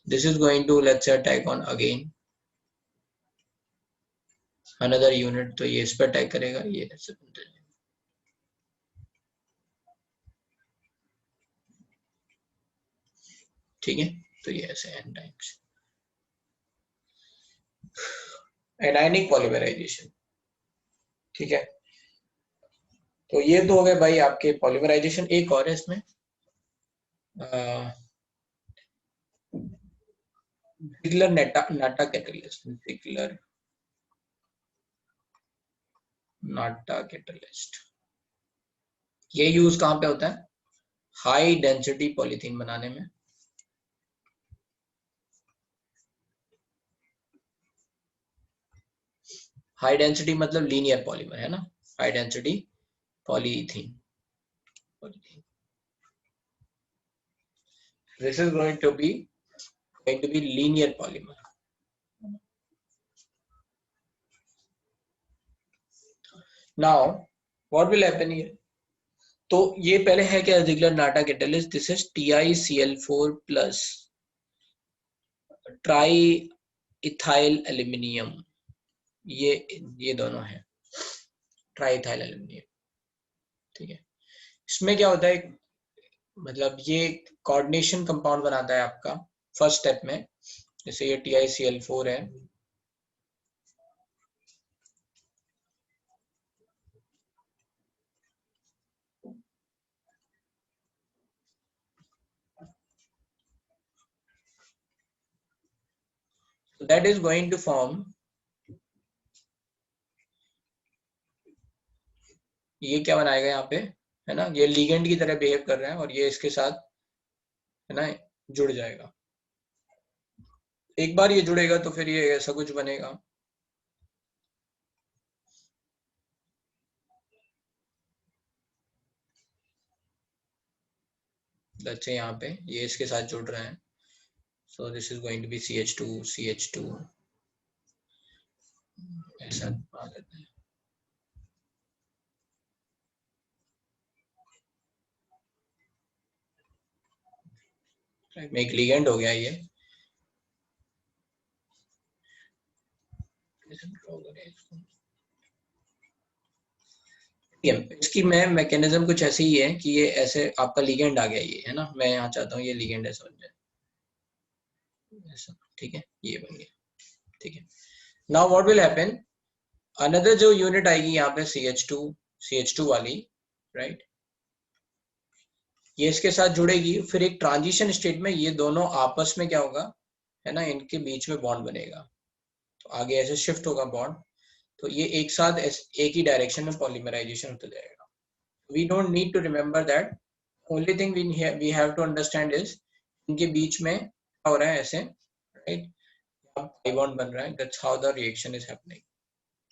this is going to, let's say, attack on again another unit. तो ये इस पर अटैक करेगा, ये ऐसे बनते जाएगा. ठीक है, तो ये ऐसे n टाइम्स. Anionic polymerisation. ठीक है, तो ये तो हो गए भाई आपके पॉलीमराइजेशन. एक और है इसमें, जिगलर नाटा कैटलिस्ट. जिगलर नाटा कैटलिस्ट, ये यूज कहाँ पे होता है? हाई डेंसिटी पॉलीथीन बनाने में. हाई डेंसिटी मतलब लीनियर पॉलीमर है ना, high density polythene. This is going to be linear polymer. Now what will happen here? तो ये पहले है क्या? Ziggler NATA catalyst. This is TiCl4 plus try ethyl aluminium. ये दोनों है ट्राई इथाइल एल्यूमिनियम. ठीक है, इसमें क्या होता है, मतलब ये कोऑर्डिनेशन कंपाउंड बनाता है आपका फर्स्ट स्टेप में. जैसे ये TiCl4 है, so that is going to form, ये क्या बनाएगा यहाँ पे, है ना, ये लिगेंड की तरह बिहेव कर रहा है और ये इसके साथ, है ना, जुड़ जाएगा. एक बार ये जुड़ेगा तो फिर ये ऐसा कुछ बनेगा. लेट्स से यहाँ पे ये इसके साथ जुड़ रहे हैं. So this is going to be CH2 ऐसा आ जाता है. में एक लिगेंड हो गया ये. इसकी मैं मैकेनिज्म कुछ ऐसे ही है कि ये ऐसे आपका लिगेंड आ गया, ये है ना, मैं यहाँ चाहता हूँ ये लिगेंड ऐसा बन जाए ऐसा. ठीक है, ये बन गया. ठीक है, now what will happen, another जो यूनिट आएगी यहाँ पे CH2 वाली, राइट, ये इसके साथ जुड़ेगी. फिर एक ट्रांजिशन स्टेट में ये दोनों आपस में क्या होगा, है ना, इनके बीच में बॉन्ड बनेगा. तो आगे ऐसे शिफ्ट होगा बॉन्ड, तो ये एक साथ एक ही डायरेक्शन में पॉलीमराइजेशन होता जाएगा. We don't need to remember that. Only thing we have to understand is इनके बीच में क्या हो रहा है ऐसे, राइट, पाई बॉन्ड बन रहा है. That's how the reaction is happening.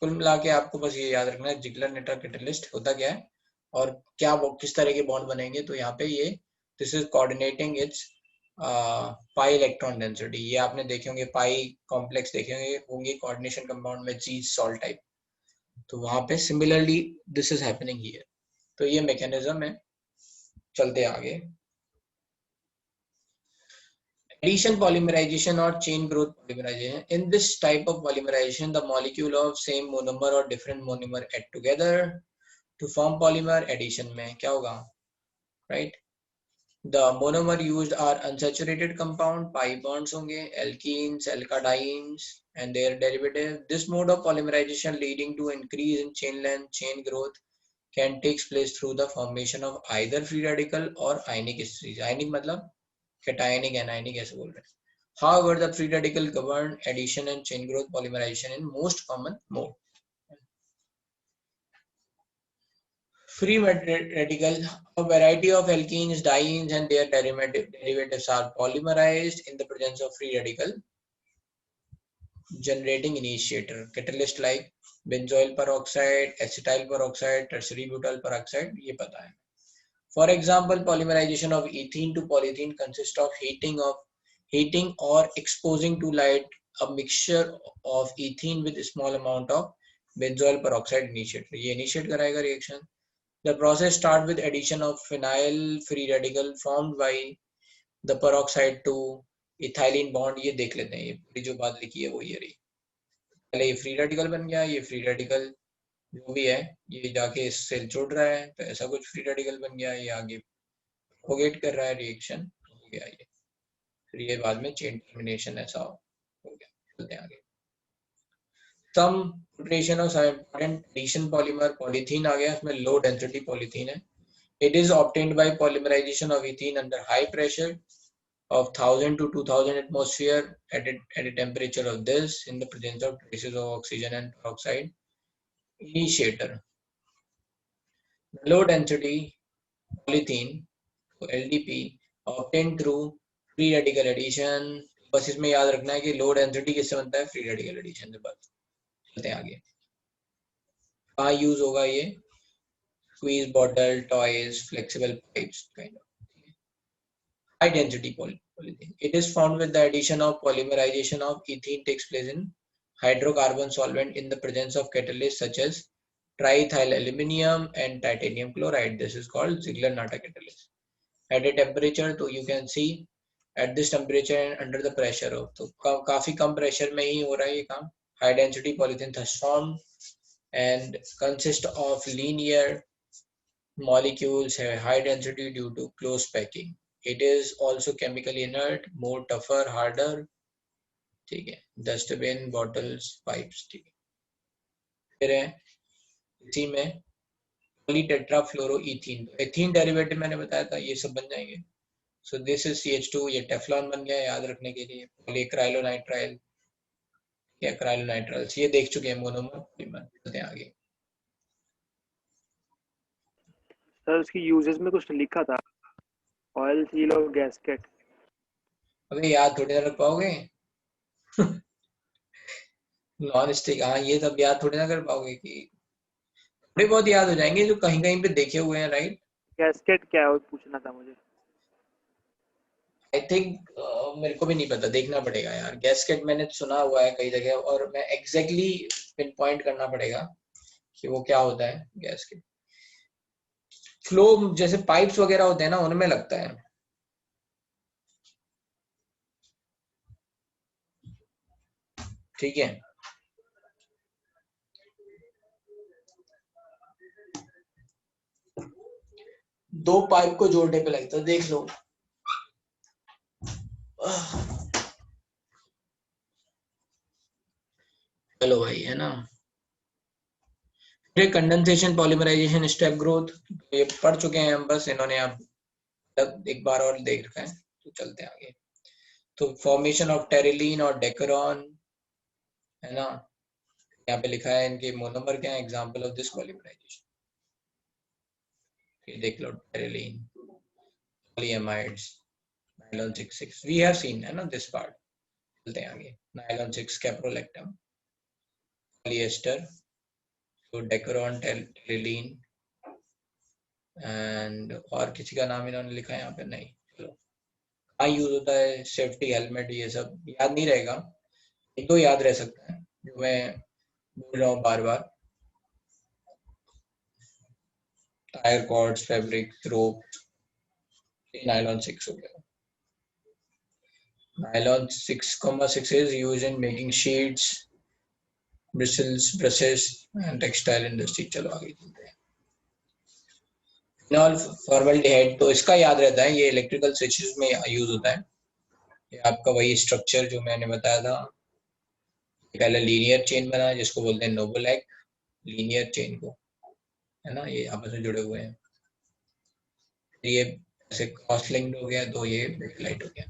कुल मिला के आपको बस ये याद रखना है जिगलर नाटा कैटलिस्ट होता क्या है और क्या किस तरह के बॉन्ड बनेंगे. तो यहाँ पे ये this is coordinating it's pi electron density. ये आपने देखे होंगे पाई कॉम्प्लेक्स देखे होंगे कोऑर्डिनेशन कंपाउंड में चीज सॉल्ट टाइप. तो वहां पे similarly this is happening here. तो ये मैकेनिज्म है. चलते आगे. Addition polymerization or chain growth polymerization. In this type of polymerization, the molecule of same monomer or different monomer add together to form polymer. Addition में क्या होगा, right? The monomer used are unsaturated compound, pi bonds होंगे, alkenes, alkynes, and their derivative. This mode of polymerization leading to increase in chain length, chain growth, can takes place through the formation of either free radical or ionic species. Ionic मतलब cationic, anionic ऐसे बोल रहे हैं. However, the free radical govern addition and chain growth polymerization in most common mode. Free radical, a variety of alkenes, dienes, and their derivatives are polymerized in the presence of free radical generating initiator. Catalyst like benzoyl peroxide, acetyl peroxide, tertiary butyl peroxide. ये पता है. For example, polymerization of ethene to polyethene consists of heating or exposing to light a mixture of ethene with a small amount of benzoyl peroxide initiator. ये initiate कराएगा reaction. The process start with addition of phenyl free radical formed by the peroxide to ethylene bond. ये देख लेते हैं, ये पूरी जो बात लिखी है वो ये रही। पहले ये फ्री रेडिकल बन गया, ये फ्री रेडिकल जो भी है ये जाके इससे जुड़ रहा है, तो ऐसा कुछ फ्री रेडिकल बन गया, ये आगे प्रोपेगेट कर रहा है, रिएक्शन हो गया ये, फिर ये बाद में चेन टर्मिनेशन ऐसा हो गया। चलते हैं आगे। Some preparation of some important addition polymer, polythene आ गया, इसमें low density polythene है। It is obtained by polymerization of ethene under high pressure of 1000 to 2000 atmosphere at a temperature of this in the presence of traces of oxygen and peroxide. Initiator. Low density polythene, LDP, obtained through free radical addition. बस इसमें याद रखना है कि low density किससे बनता है? Free radical addition से। बस चलते हैं आगे। कहाँ यूज होगा ये? Squeeze bottle, toys, flexible pipes kind of. High density polythene. It is found with the addition of polymerization of ethene takes place in hydrocarbon solvent in the presence of catalysts such as triethyl aluminum and titanium chloride. This is called Ziegler-Natta catalyst. At a temperature, तो you can see at this temperature and under the pressure of, तो काफी कम pressure में ही हो रहा है ये काम। High density polythene thus formed and consist of linear molecules, have high density due to close packing. It is also chemically inert, more tougher, harder. ठीक है, डस्टबिन, bottles, pipes. ठीक है, फिर है इसी में polytetrafluoroethene, एथीन डेरिवेटिव मैंने बताया था, ये सब बन जाएंगे। So this is CH2, ये टेफ्लॉन बन गया याद रखने के लिए। पॉलीक्राइलोनाइट्राइल या क्राइलोनाइट्राइल्स ये देख चुके हैं, मोनोमर पॉलीमर। चलते हैं आगे। सर उसकी यूजेस में कुछ लिखा था, ऑयल सील और गैस्केट। अबे याद थोड़ी ना रख पाओगे। नॉन स्टिक, हाँ ये सब याद थोड़ी ना कर पाओगे, कि थोड़े बहुत याद हो जाएंगे जो कहीं कहीं पे देखे हुए हैं, राइट। गैस्केट क्या है वो पूछना था मुझे। आई थिंक मेरे को भी नहीं पता, देखना पड़ेगा यार। गैस्केट मैंने सुना हुआ है कई जगह, और मैं एग्जैक्टली पिन पॉइंट करना पड़ेगा कि वो क्या होता है गैस्केट। फ्लो जैसे पाइप्स वगैरह होते हैं ना, उनमें लगता है। ठीक है, दो पाइप को जोड़ने पे लगता है, देख लो। चलो भाई, है ना। फिर कंडेंसेशन, पॉलीमराइजेशन, स्टेप ग्रोथ, ये पढ़ चुके हैं हम, बस इन्होंने आप एक बार और देख रखा है। तो चलते हैं आगे। तो फॉर्मेशन ऑफ टेरिलीन और डेकरॉन, है ना, यहाँ पे लिखा है इनके मोनोमर क्या है, एग्जांपल ऑफ दिस पॉलीमराइजेशन। ये देख लो, terylene, polyamides, nylon 6,6 we have seen, है ना, दिस पार्ट। चलते हैं आगे। नायलॉन 6 कैप्रोलैक्टम, पॉलीएस्टर, तो डेकरॉन, टेरिलीन, एंड और किसी का नाम इन्होंने लिखा है यहाँ पे नहीं। चलो, कहाँ यूज होता है? सेफ्टी, हेलमेट, ये सब याद नहीं रहेगा, एक तो याद रह सकता है जो मैं बोल रहा हूँ बार बार। टायर कॉर्ड्स, फैब्रिक, रोप, नायलॉन 6 हो गया। Nylon 6,6 is used in making sheets, bristles, brushes and textile industry। चलो आगे चलते हैं। फिनॉल फॉर्मल्डिहाइड, तो इसका याद रहता है, ये इलेक्ट्रिकल स्विचेस में यूज होता है। ये आपका वही स्ट्रक्चर जो मैंने बताया था, पहले लीनियर चेन बना है जिसको बोलते हैं नोबोलैक, लीनियर चेन को, है ना, ये आपस में जुड़े हुए हैं। ये ऐसे क्रॉस लिंक्ड हो गया, तो ये बेकलाइट हो गया।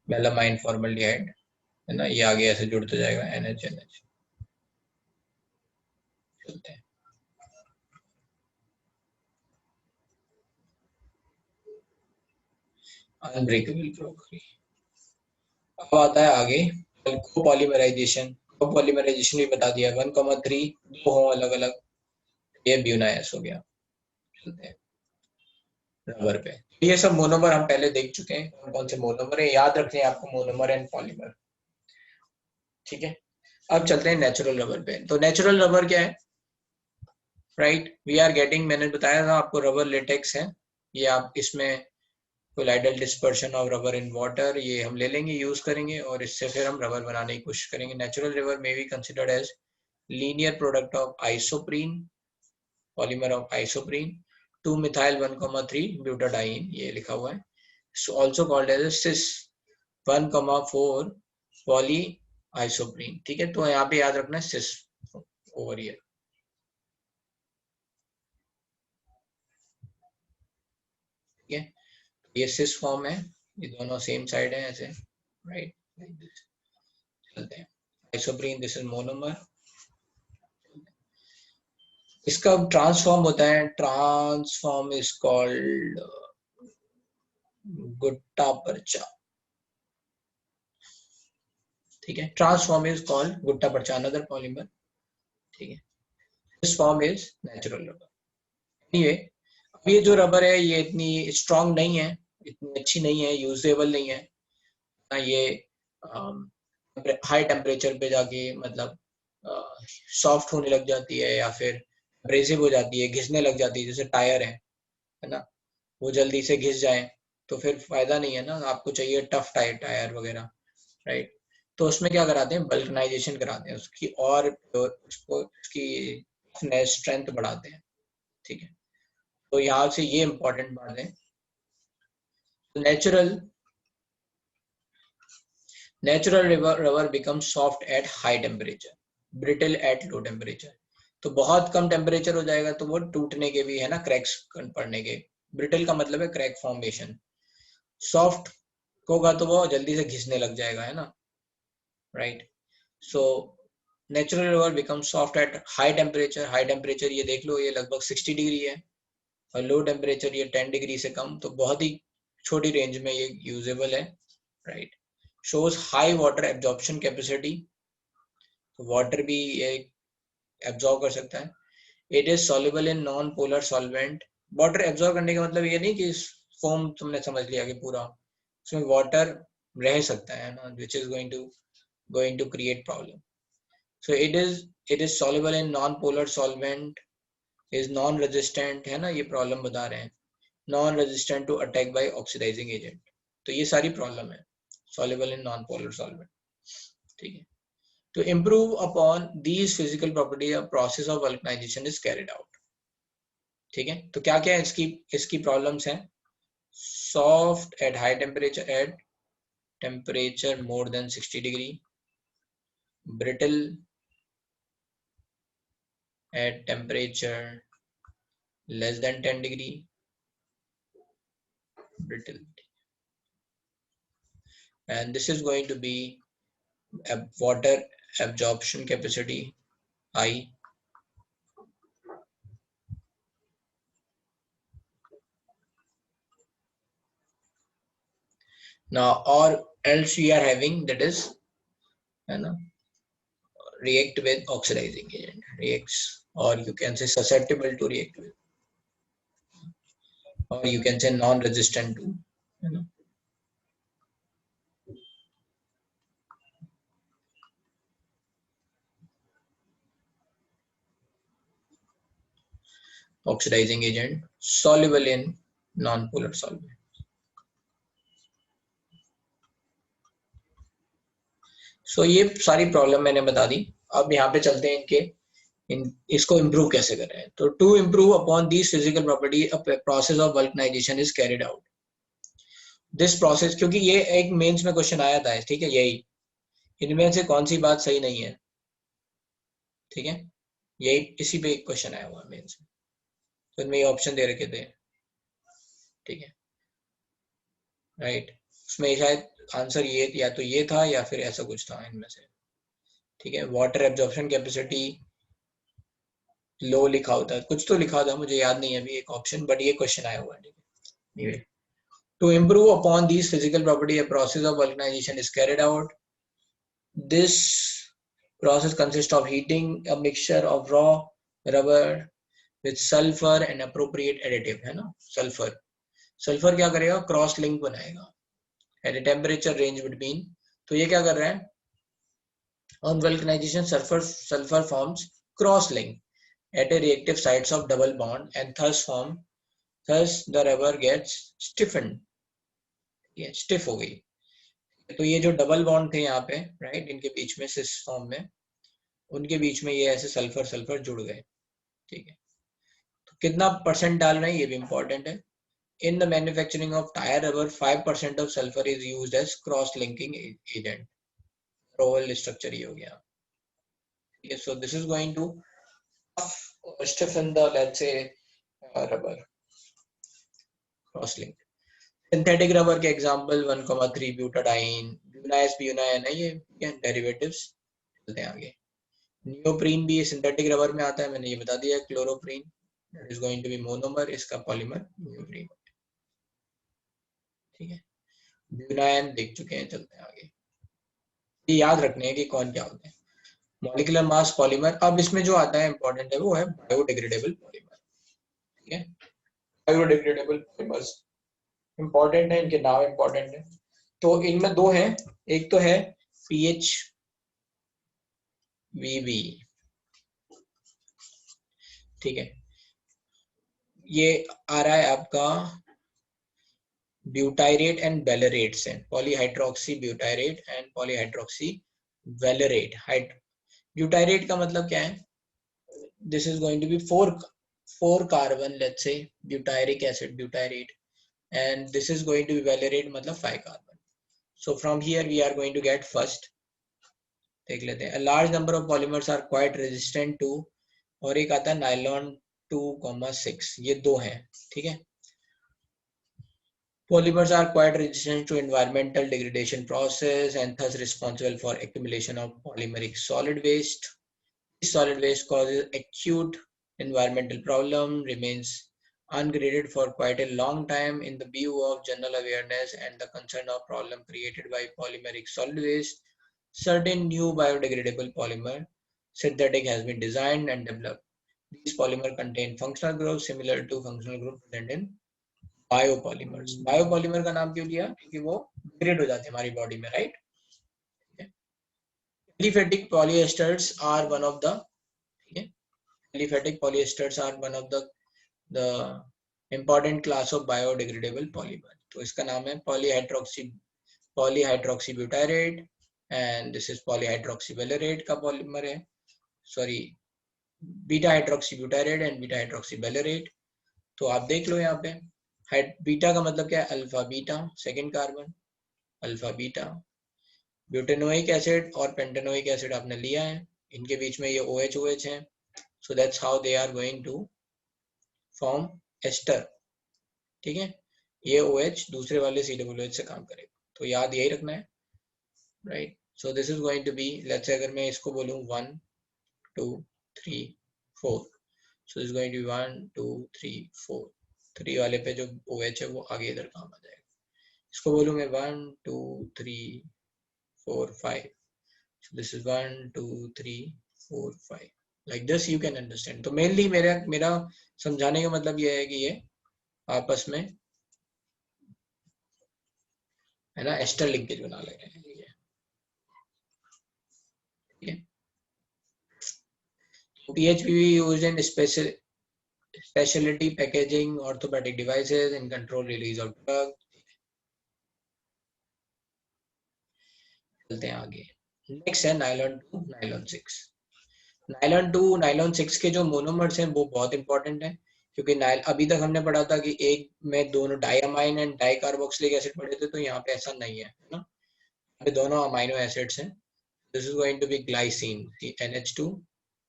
मेलामाइन फॉर्मल्डिहाइड, है ना, ये आगे ऐसे जुड़ता जाएगा, NH। चलते हैं। Unbreakable crockery. अब आता है आगे कोपॉलीमराइजेशन। कोपॉलीमराइजेशन भी बता दिया, 1,3 दो हो अलग अलग, ये ब्यूनाइस हो गया। चलते हैं रबर पे। ये सब मोनोमर हम पहले देख चुके हैं, कौन कौन से मोनोमर है याद रखने हैं आपको, मोनोमर एंड पॉलीमर। ठीक है, अब चलते हैं नेचुरल रबर पे। तो नेचुरल रबर क्या है? राइट, वी आर गेटिंग, मैंने बताया था आपको रबर लेटेक्स है ये, आप इसमें colloidal dispersion of rubber in water ये हम ले लेंगे, यूज करेंगे और इससे फिर हम रबर बनाने की कोशिश करेंगे। नेचुरल रबर में be considered as linear product of isoprene, polymer of isoprene 2-methyl 1,3 butadiene, ये लिखा हुआ है। So also called as cis 1,4 poly isoprene. ठीक है, तो यहाँ पे याद रखना है सिस ओवर हियर। ठीक है, ये सिस फॉर्म है, ये दोनों सेम साइड है ऐसे, राइट, चलते हैं। Isoprene, this is monomer. इसका ट्रांसफॉर्म होता है, ट्रांसफॉर्म इज कॉल्ड गुट्टा पर्चा। ठीक है, ट्रांसफॉर्म इज कॉल्ड गुट्टा पर्चा, अनदर पॉलीमर। ठीक है, this form is natural rubber. Anyway, अब ये जो रबर है ये इतनी स्ट्रांग नहीं है, इतनी अच्छी नहीं है, यूजेबल नहीं है। ये हाई टेम्परेचर पे जाके मतलब सॉफ्ट होने लग जाती है या फिर एब्रेसिव हो जाती है, घिसने लग जाती है, जैसे टायर है ना, वो जल्दी से घिस जाए तो फिर फायदा नहीं है ना, आपको चाहिए टफ टायर वगैरह, राइट। तो उसमें क्या कराते हैं, बल्कनाइजेशन कराते हैं उसकी, और उसकी स्ट्रेंथ बढ़ाते हैं। ठीक है, तो यहाँ से ये इंपॉर्टेंट बात है, natural rubber becomes soft at high temperature, brittle at low temperature। तो बहुत कम टेम्परेचर हो जाएगा तो वो टूटने के भी है ना, क्रैक्स पड़ने के। ब्रिटल का मतलब है क्रैक फॉर्मेशन। सॉफ्ट होगा तो वो जल्दी से घिसने लग जाएगा, है ना, right. So natural rubber become soft eight high temperature. High temperature ये देख लो, ये लगभग 60 डिग्री है, और लो टेम्परेचर ये 10 डिग्री से कम, तो बहुत ही छोटी रेंज में ये यूजेबल है, right. shows high water absorption capacity, तो वाटर भी ये एब्जॉर्ब कर सकता है। it is soluble in non polar solvent। Water absorb करने का मतलब ये नहीं कि फोम तुमने समझ लिया कि पूरा उसमें वाटर रह सकता है ना, which is going to create problem। so it is soluble in non polar solvent, is non resistant, है ना, ये प्रॉब्लम बता रहे हैं, non resistant to attack by oxidizing agent। तो ये सारी प्रॉब्लम है, soluble in non-polar solvent। ठीक है, to improve upon these physical property a process of vulcanization is carried out। ठीक है, तो क्या क्या इसकी प्रॉब्लम्स हैं, soft at high temperature, at temperature more than 60 degree, brittle at temperature less than 10 degree, brittle, and this is going to be water absorption capacity high, now or else we are having, that is, you know, react with oxidizing agent, reacts, or you can say susceptible to react with, or you can say non-resistant to, you know, oxidizing agent, soluble in non-polar solvent। So ये सारी प्रॉब्लम मैंने बता दी। अब यहाँ पे चलते हैं इनके इसको इम्प्रूव कैसे कर रहे हैं। तो to improve upon these physical property a process of vulcanization is carried out. This process, क्योंकि ये एक मेंस में क्वेश्चन आया था, ठीक है, यही इनमें से कौन सी बात सही नहीं है, ठीक है, यही इसी पे एक क्वेश्चन आया हुआ मेंस में, तो इनमें ये ऑप्शन दे रखे थे, ठीक है, राइट। उसमें शायद आंसर ये या तो ये था या फिर ऐसा कुछ था इनमें से, ठीक है। वाटर एब्जॉर्प्शन कैपेसिटी लो लिखा होता है, कुछ तो लिखा था, मुझे याद नहीं है अभी एक ऑप्शन, बट ये क्वेश्चन आया हुआ है, ठीक है। To improve upon these physical property, a process of vulcanization is carried out। This process consists of heating a mixture of raw rubber with sulfur and appropriate additive, है ना, सल्फर क्या करेगा, क्रॉस लिंक बनाएगा at a temperature range between, तो ये क्या कर रहा है, on vulcanization sulfur forms cross link at a reactive sites of double bond and thus the rubber gets stiffened. ये stiff हो गई. तो ये जो डबल बॉन्ड थे यहाँ पे राइट इनके बीच में सिस फॉर्म में उनके बीच में ये ऐसे सल्फर सल्फर जुड़ गए. ठीक है. तो कितना परसेंट डाल रहे हैं ये भी इंपॉर्टेंट है. In the manufacturing of tire rubber, 5% of sulfur is used as cross-linking agent. Overall structure ये हो गया. Okay, so this is going to stiffen the, let's say, rubber cross-link. Synthetic rubber के example 1,3 butadiene, bunais bunine है ये derivatives. चलते हैं आगे. Neoprene भी synthetic rubber में आता है, मैंने ये बता दिया. Chloroprene that is going to be monomer, इसका polymer neoprene. ठीक है. ब्यूनाइन देख चुके हैं. चलते हैं आगे. ये याद रखने हैं कि कौन क्या होते हैं. Molecular mass polymer. अब इसमें जो आता है इंपॉर्टेंट है वो है बायोडिग्रेडेबल पॉलीमर. ठीक है. बायोडिग्रेडेबल पॉलीमर्स इंपॉर्टेंट है, इनके नाम इंपॉर्टेंट है. तो इनमें दो हैं. एक तो है PHVB. ठीक है. ये आ रहा है आपका ब्यूटाइरेट एंड वेलरेट से. Polyhydroxy butyrate and polyhydroxy valerate. Butyrate का मतलब क्या है? This is going to be four carbon, let's say butyric acid butyrate, and this is going to be valerate मतलब 5 carbon. So from here we are going to get first. देख लेते हैं. A large number of polymers are quite resistant to, और एक आता है नाइलॉन 2,6. ये दो हैं. ठीक है. Polymers are quite resistant to environmental degradation process and thus responsible for accumulation of polymeric solid waste. This solid waste causes acute environmental problem, remains ungraded for quite a long time. In the view of general awareness and the concern of problem created by polymeric solid waste, certain new biodegradable polymer synthetic has been designed and developed. These polymers contain functional groups similar to functional groups present in biopolymers. Biopolymer का नाम क्यों लिया? क्योंकि वो डिग्रेड हो जाते हैं हमारी बॉडी में, right. Aliphatic polyesters are one of the, ठीक है, aliphatic polyesters are one of the important class of biodegradable polymer. तो इसका नाम है polyhydroxy butyrate and this is polyhydroxy valerate का पॉलीमर है. Sorry, beta hydroxy butyrate and beta hydroxy valerate. तो आप देख लो यहाँ पे बीटा का मतलब क्या है? Alpha beta second carbon, alpha beta. Butanoic acid और पेंटेनोइक एसिड आपने लिया है, इनके बीच में ये OH OH है. So that's how they are going to form ester. ठीक है. ये OH दूसरे वाले COOH से काम करेगा. तो याद यही रखना है, right. So this is going to be, let's say अगर मैं इसको बोलूं 1 2 3 4, so this going to be 1 2 3 4. 3 वाले पे जो OH है वो आगे इधर काम आ जाएगा. इसको बोलूंगे 1 2 3 4 5. So this is 1 2 3 4 5. Like this you can understand. तो मेनली मेरा समझाने का मतलब ये है कि ये आपस में है ना एस्टर लिंकेज बना ले रहे हैं. ठीक है. PHPV used in specialty packaging, orthopedic devices, and control release of drug. चलते हैं आगे. नेक्स्ट है नाइलॉन 2 नाइलॉन 6. नाइलॉन 2 नाइलॉन 6 के जो मोनोमर्स हैं वो बहुत इंपॉर्टेंट है, क्योंकि अभी तक हमने पढ़ा था कि एक में दोनों डाइअमाइन एंड डाइकार्बोक्सिलिक एसिड पढ़े थे. तो यहाँ पे ऐसा नहीं है ना, यहाँ पे दोनों अमाइनो एसिड्स हैं. This is going to be glycine, NH2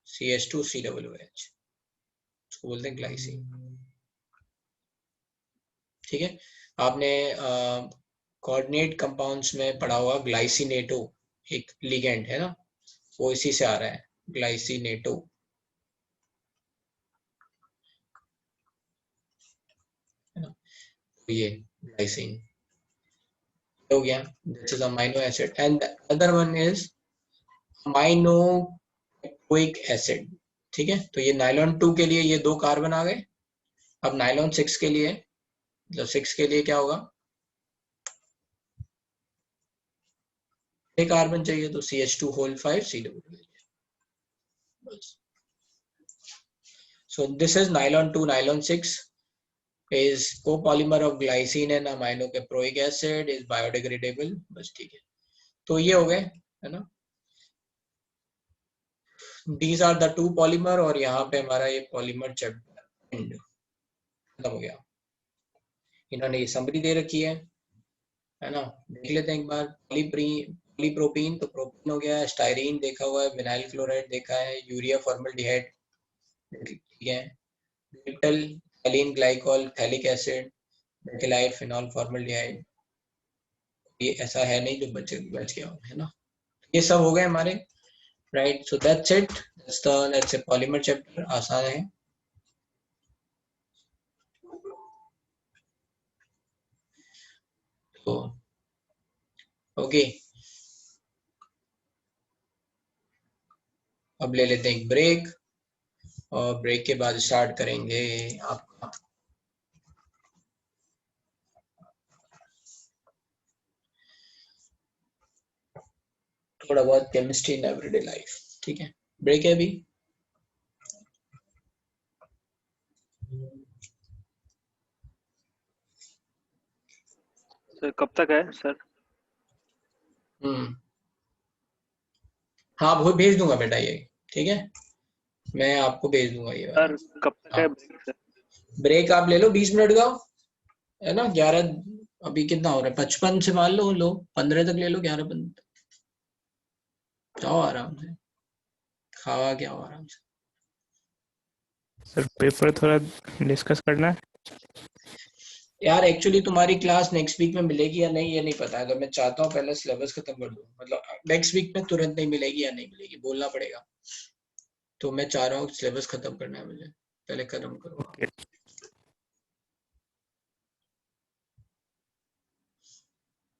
CH2 COOH, उसको बोलते हैं ग्लाइसिन. ठीक है. आपने कोऑर्डिनेट कंपाउंड्स में पढ़ा होगा ग्लाइसिनेटो, एक लिगेंड है ना, वो इसी से आ रहा है, ग्लाइसिनेटो. ये ग्लाइसिन हो गया. This is amino acid and the other one is aminoic acid. ठीक है. तो ये नाइलॉन 2 के लिए ये 2 कार्बन आ गए. अब नाइलॉन 6 के लिए, मतलब 6 के लिए क्या होगा? 1 कार्बन चाहिए, तो CH2 whole 5 COOH. So this is nylon 2, nylon 6 is copolymer of glycine and aminocaproic acid, is biodegradable. बस ठीक है, तो ये हो गए है ना. These are the two polymer और यहाँ पे हमारा ये polymer चैप्टर एंड खत्म हो गया. इन्होंने ये समरी दे रखी है ना, देख लेते हैं एक बार. पॉलीप्रोपीन तो प्रोपीन हो गया, स्टाइरीन देखा हुआ है, विनाइल क्लोराइड देखा है, यूरिया फॉर्मल्डिहाइड ठीक है, मेटल एलिन ग्लाइकॉल थैलिक एसिड, मेथिलाइट फिनॉल फॉर्मल्डिहाइड, ये ऐसा है नहीं जो बच गया हो, है ना. ये सब हो गए हमारे, right. So that's it, that's a polymer chapter. आसान है. तो ओके, अब ले लेते हैं एक ब्रेक और ब्रेक के बाद स्टार्ट करेंगे आपका थोड़ा बहुत केमिस्ट्री इन एवरीडे लाइफ. ठीक है, ब्रेक है अभी. सर कब तक है सर? हाँ वो भेज दूंगा बेटा ये, ठीक है, मैं आपको भेज दूंगा ये सर कब तक है ब्रेक सर? ब्रेक आप ले लो 20 मिनट का, है ना. 11 अभी कितना हो रहा है, 55 से मान लो 15 तक ले लो, 11-15 जाओ आराम से, खावा क्या हो आराम से. सर पेपर थोड़ा डिस्कस करना है यार एक्चुअली तुम्हारी क्लास नेक्स्ट वीक में मिलेगी या नहीं ये नहीं पता है, तो मैं चाहता हूँ पहले सिलेबस खत्म कर दूं. मतलब नेक्स्ट वीक में तुरंत नहीं मिलेगी या नहीं मिलेगी बोलना पड़ेगा, तो मैं चाह रहा हूँ सिलेबस खत्म करना है मुझे, पहले खत्म करो. ओके